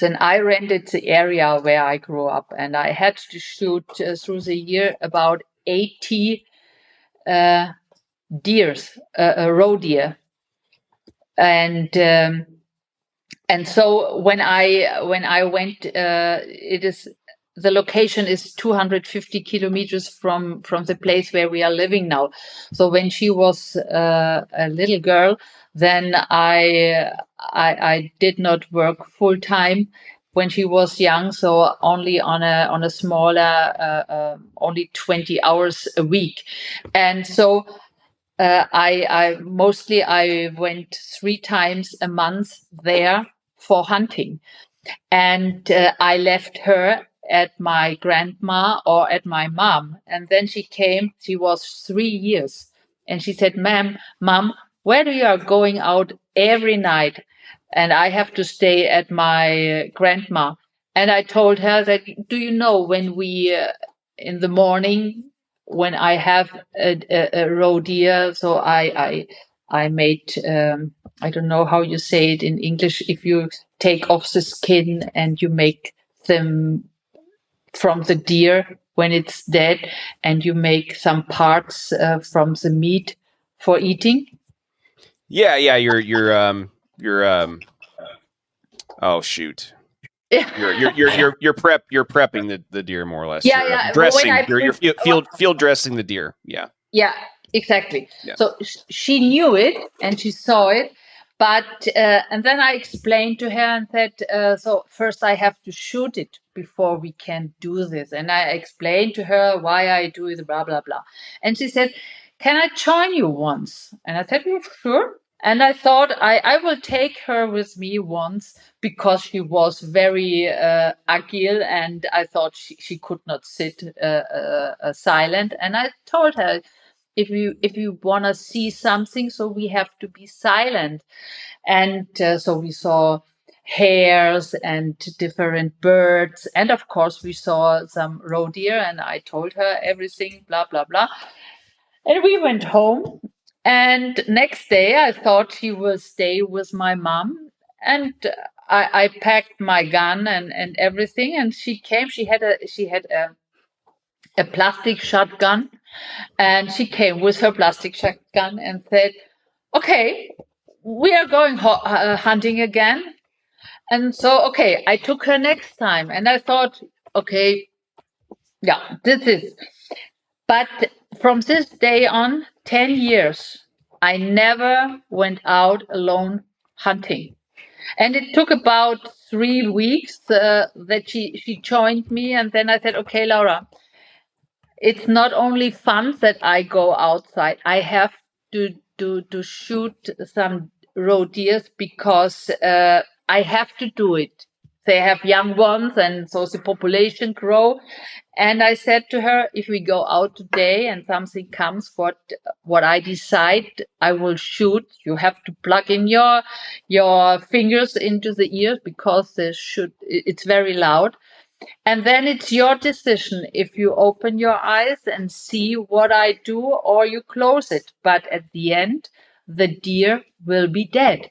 Then I rented the area where I grew up, and I had to shoot through the year about 80 deers, roe deer, and so when I went, the location is 250 kilometers from the place where we are living now. So when she was a little girl, then I did not work full time, when she was young, so only on a smaller, only 20 hours a week, and so I mostly I went 3 times a month there for hunting, and I left her at my grandma or at my mom, and then she came. She was 3 years, and she said, Mom, where do you are going out every night? And I have to stay at my grandma. And I told her that, do you know, when we in the morning, when I have a roe deer, so I made I don't know how you say it in English, if you take off the skin and you make them from the deer when it's dead, and you make some parts from the meat for eating.
Yeah. Oh shoot. You're prepping the deer more or less.
Yeah.
Dressing. You're field dressing the deer. Yeah.
Yeah, exactly.
Yeah.
So she knew it and she saw it, but and then I explained to her and said, so first I have to shoot it before we can do this. And I explained to her why I do it, blah blah blah. And she said, "Can I join you once?" And I said, "Yeah, sure." And I thought I will take her with me once, because she was very agile, and I thought she could not sit silent. And I told her, if you want to see something, so we have to be silent. And so we saw hares and different birds, and of course we saw some roe deer, and I told her everything, blah blah blah. And we went home, and next day I thought she will stay with my mom, and I packed my gun and everything, and she came. She had a plastic shotgun, and she came with her plastic shotgun and said, "Okay, we are going hunting again." And so, okay, I took her next time, and I thought, okay, yeah, this is. But from this day on, 10 years, I never went out alone hunting. And it took about 3 weeks that she joined me. And then I said, okay, Laura, it's not only fun that I go outside. I have to shoot some roe deer, because I have to do it. They have young ones, and so the population grow. And I said to her, if we go out today and something comes, what I decide, I will shoot. You have to plug in your fingers into the ears, because it's very loud. And then it's your decision if you open your eyes and see what I do, or you close it. But at the end, the deer will be dead.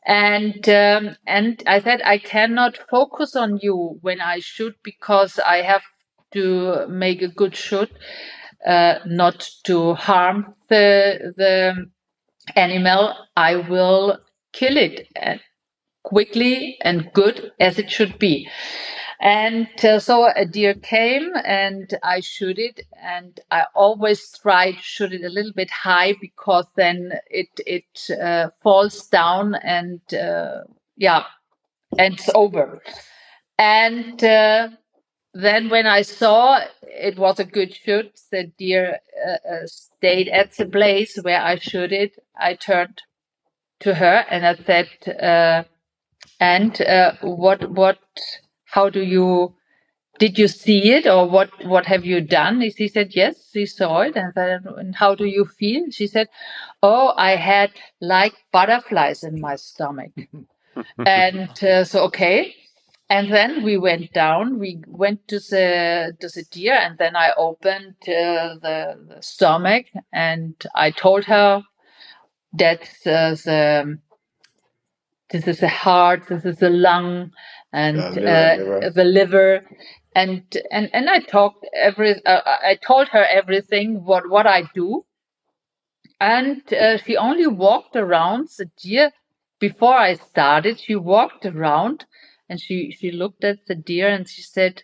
And I said, I cannot focus on you when I shoot, because I have to make a good shot, not to harm the animal. I will kill it quickly and good, as it should be. And so a deer came, and I shoot it, and I always try to shoot it a little bit high, because then it falls down, and and it's over. And then when I saw it was a good shoot, the deer stayed at the place where I shot it. I turned to her and I said, how did you see it, or what have you done? She said, yes, she saw it. And I said, and how do you feel? She said, oh, I had like butterflies in my stomach. And so, okay. And then we went down, we went to the deer, and then I opened the stomach, and I told her that this is the heart, this is the lung, and the liver, and I talked I told her everything what I do, and she only walked around the deer before I started. She walked around, and she looked at the deer, and she said,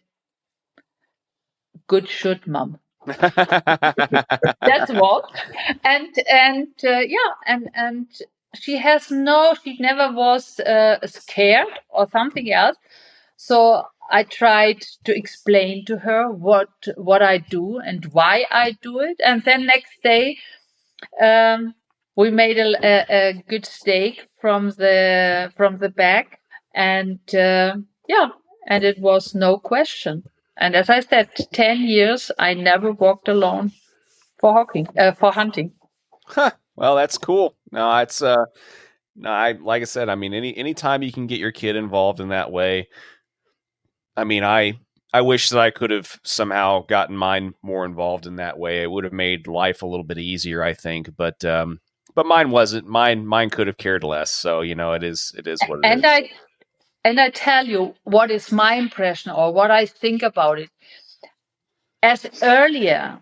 "Good shot, Mom." That's what, and she never was scared or something else. So I tried to explain to her what I do and why I do it. And then next day, we made a good steak from the back, and and it was no question. And as I said, 10 years I never walked alone for hunting.
Huh. Well, that's cool. No, it's no, I like I said, I mean, any time you can get your kid involved in that way. I mean, I wish that I could have somehow gotten mine more involved in that way. It would have made life a little bit easier, I think. But mine wasn't. Mine could have cared less. So it is what it is.
And I tell you what is my impression or what I think about it. As earlier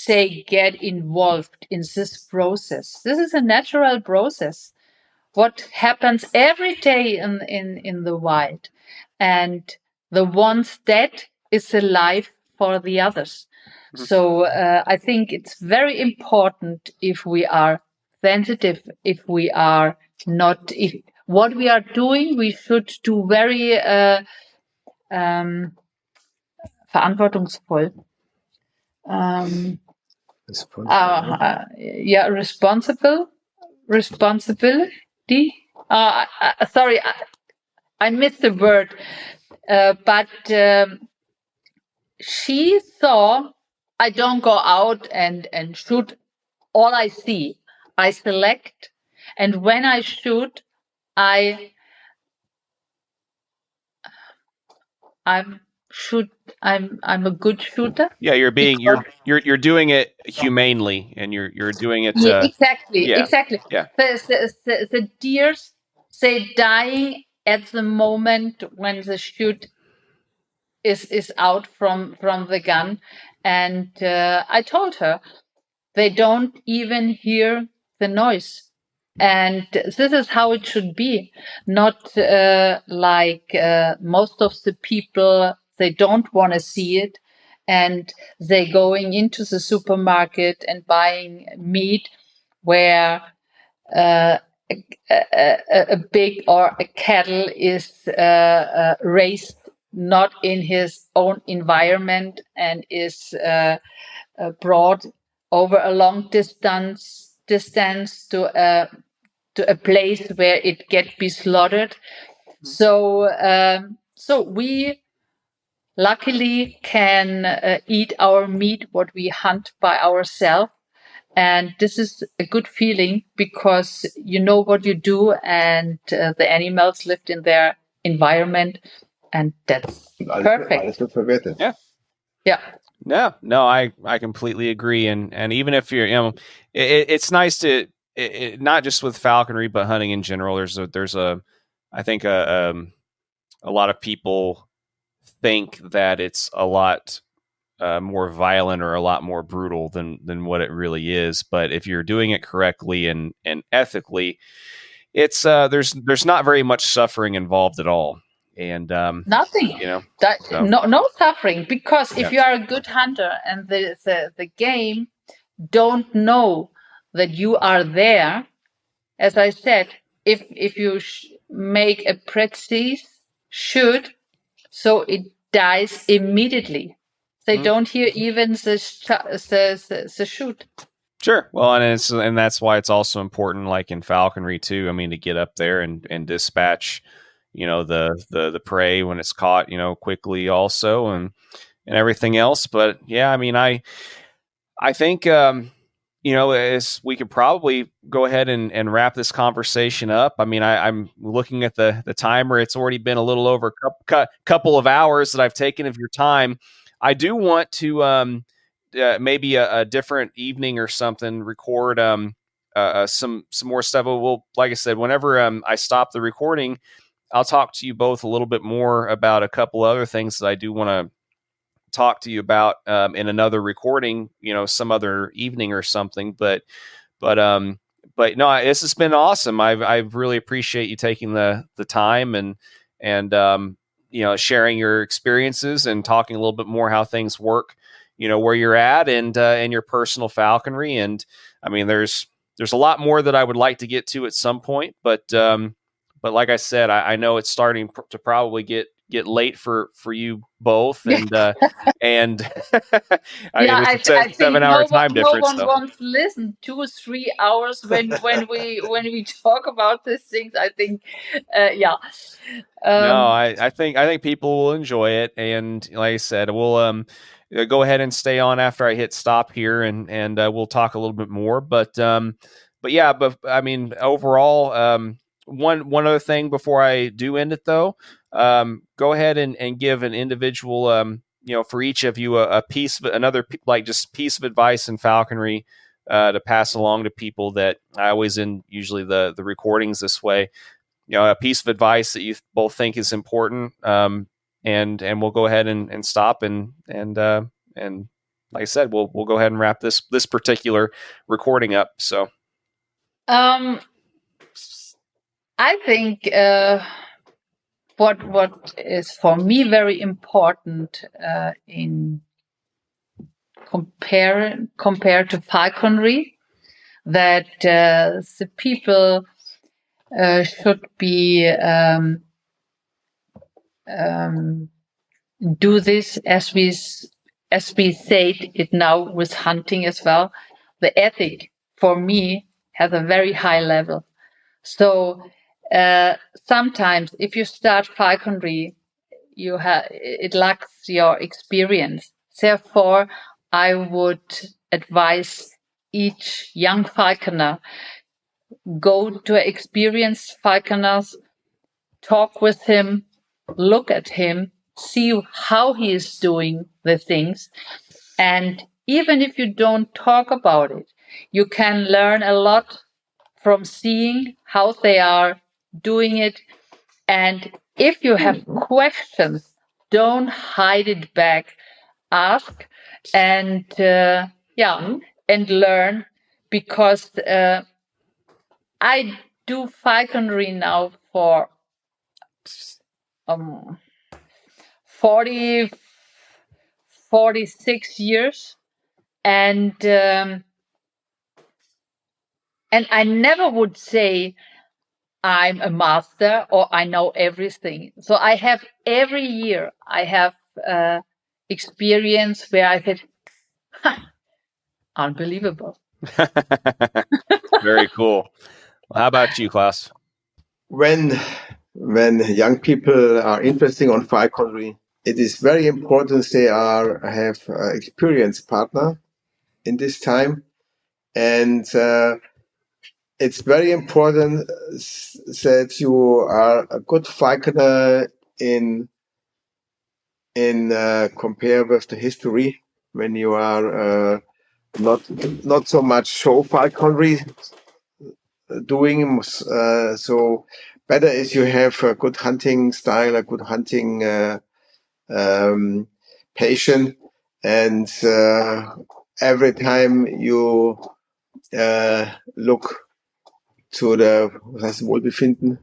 they get involved in this process. This is a natural process. What happens every day in the wild, and the one's dead is alive for the others. So I think it's very important if we are sensitive, if we are not, if what we are doing, we should do very verantwortungsvoll. Responsibility. Sorry, I missed the word. But she saw I don't go out and shoot all I see. I select, and when I shoot, I'm a good shooter.
Yeah, you're doing it humanely, and you're doing it.
Exactly.
Yeah.
The deers, they dying at the moment when the shoot is out from the gun, and I told her they don't even hear the noise. And this is how it should be, not like most of the people, they don't want to see it, and they going into the supermarket and buying meat where a pig or a cattle is raised not in his own environment and is brought over a long distance to a place where it get be slaughtered. So we luckily can eat our meat what we hunt by ourselves, and this is a good feeling because you know what you do, and the animals lived in their environment, and that's perfect. Yeah.
No, I completely agree, and even if you're, it's nice to not just with falconry but hunting in general. There's a I think a lot of people think that it's a lot more violent or a lot more brutal than what it really is. But if you're doing it correctly and ethically, it's there's not very much suffering involved at all. And
nothing, no suffering, because if you are a good hunter and the game don't know that you are there, as I said, if you make a precise shoot, so it dies immediately. They don't hear even the shoot.
Sure. Well, and that's why it's also important, like in falconry too. I mean, to get up there and dispatch, the prey when it's caught, quickly also, and everything else. But yeah, I mean, I think, as we could probably go ahead and wrap this conversation up. I mean, I'm looking at the timer. It's already been a little over a couple of hours that I've taken of your time. I do want to maybe a different evening or something record some more stuff. Well, like I said, whenever I stop the recording, I'll talk to you both a little bit more about a couple other things that I do want to talk to you about in another recording, some other evening or something. But no, this has been awesome. I really appreciate you taking the time and sharing your experiences and talking a little bit more how things work, where you're at and your personal falconry. And I mean, there's a lot more that I would like to get to at some point, but like I said, I know it's starting to probably get get late for you both, and and I mean,
Yeah,
it's a
I think
7-hour time
no
difference.
one
So
wants to listen 2 or 3 hours when we talk about these things. I think, yeah.
no, I think people will enjoy it, and like I said, we'll go ahead and stay on after I hit stop here, and we'll talk a little bit more. But yeah, but I mean, overall, one other thing before I do end it though, go ahead and give an individual, for each of you a piece of another just piece of advice in falconry to pass along to people that I always end usually the recordings this way. A piece of advice that you both think is important, and we'll go ahead and stop and like I said, we'll go ahead and wrap this particular recording up. So,
I think what is for me very important in compared to falconry, that the people should be do this as we said it now with hunting as well. The ethic for me has a very high level. So sometimes if you start falconry, it lacks your experience. Therefore, I would advise each young falconer, go to experienced falconers, talk with him, look at him, see how he is doing the things. And even if you don't talk about it, you can learn a lot from seeing how they are doing it. And if you have questions, don't hide it back. Ask and and learn, because I do falconry now for 46 years, and I never would say I'm a master or I know everything. So I have every year I have experience where I said, unbelievable.
very cool. Well, how about you, Klaus?
When young people are interested on falconry, it is very important they have experienced partner in this time, and it's very important that you are a good falconer in compare with the history, when you are not so much show falconry doing. So better is you have a good hunting style, a good hunting patient, and every time you look to the Wohlbefinden,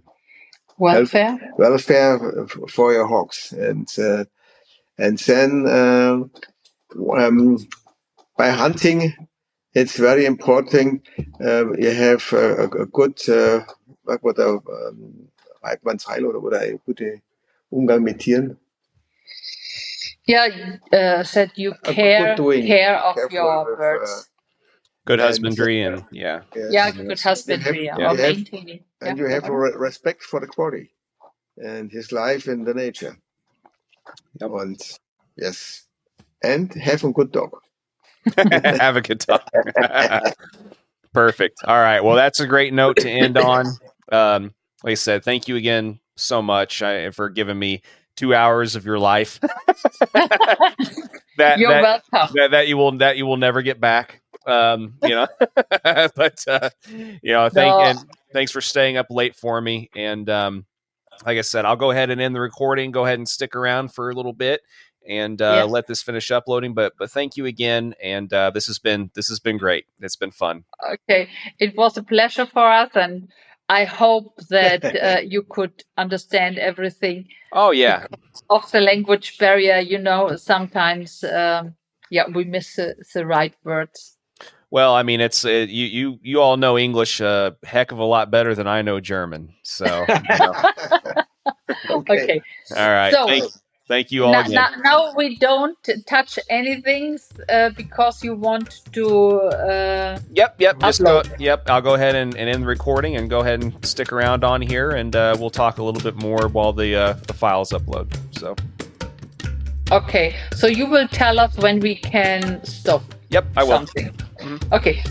welfare for your hawks, and then by hunting, it's very important. You have a good Weidmannsheil oder eine gute Umgang mit Tieren.
Yeah, said you care of your birds.
Good husbandry and
good husbandry or maintaining.
And you have respect for the quarry and his life in the nature.
Yep.
And yes, and have a good dog.
Have a good dog. Perfect. All right. Well, that's a great note to end on. Like I said, thank you again so much for giving me 2 hours of your life.
You're welcome.
That you will never get back. But thanks for staying up late for me. And like I said, I'll go ahead and end the recording. Go ahead and stick around for a little bit and let this finish uploading. But thank you again. And this has been great. It's been fun.
Okay, it was a pleasure for us, and I hope that you could understand everything.
Oh yeah.
Of the language barrier, sometimes we miss the right words.
Well, I mean, it's you all know English a heck of a lot better than I know German. So
Okay.
All right.
So
Thank you all again.
now we don't touch anything because you want to.
Yep. Just go.
upload.
Yep. I'll go ahead and end the recording and go ahead and stick around on here, and we'll talk a little bit more while the files upload. So.
Okay. So you will tell us when we can stop.
Yep, I will.
Something. Okay.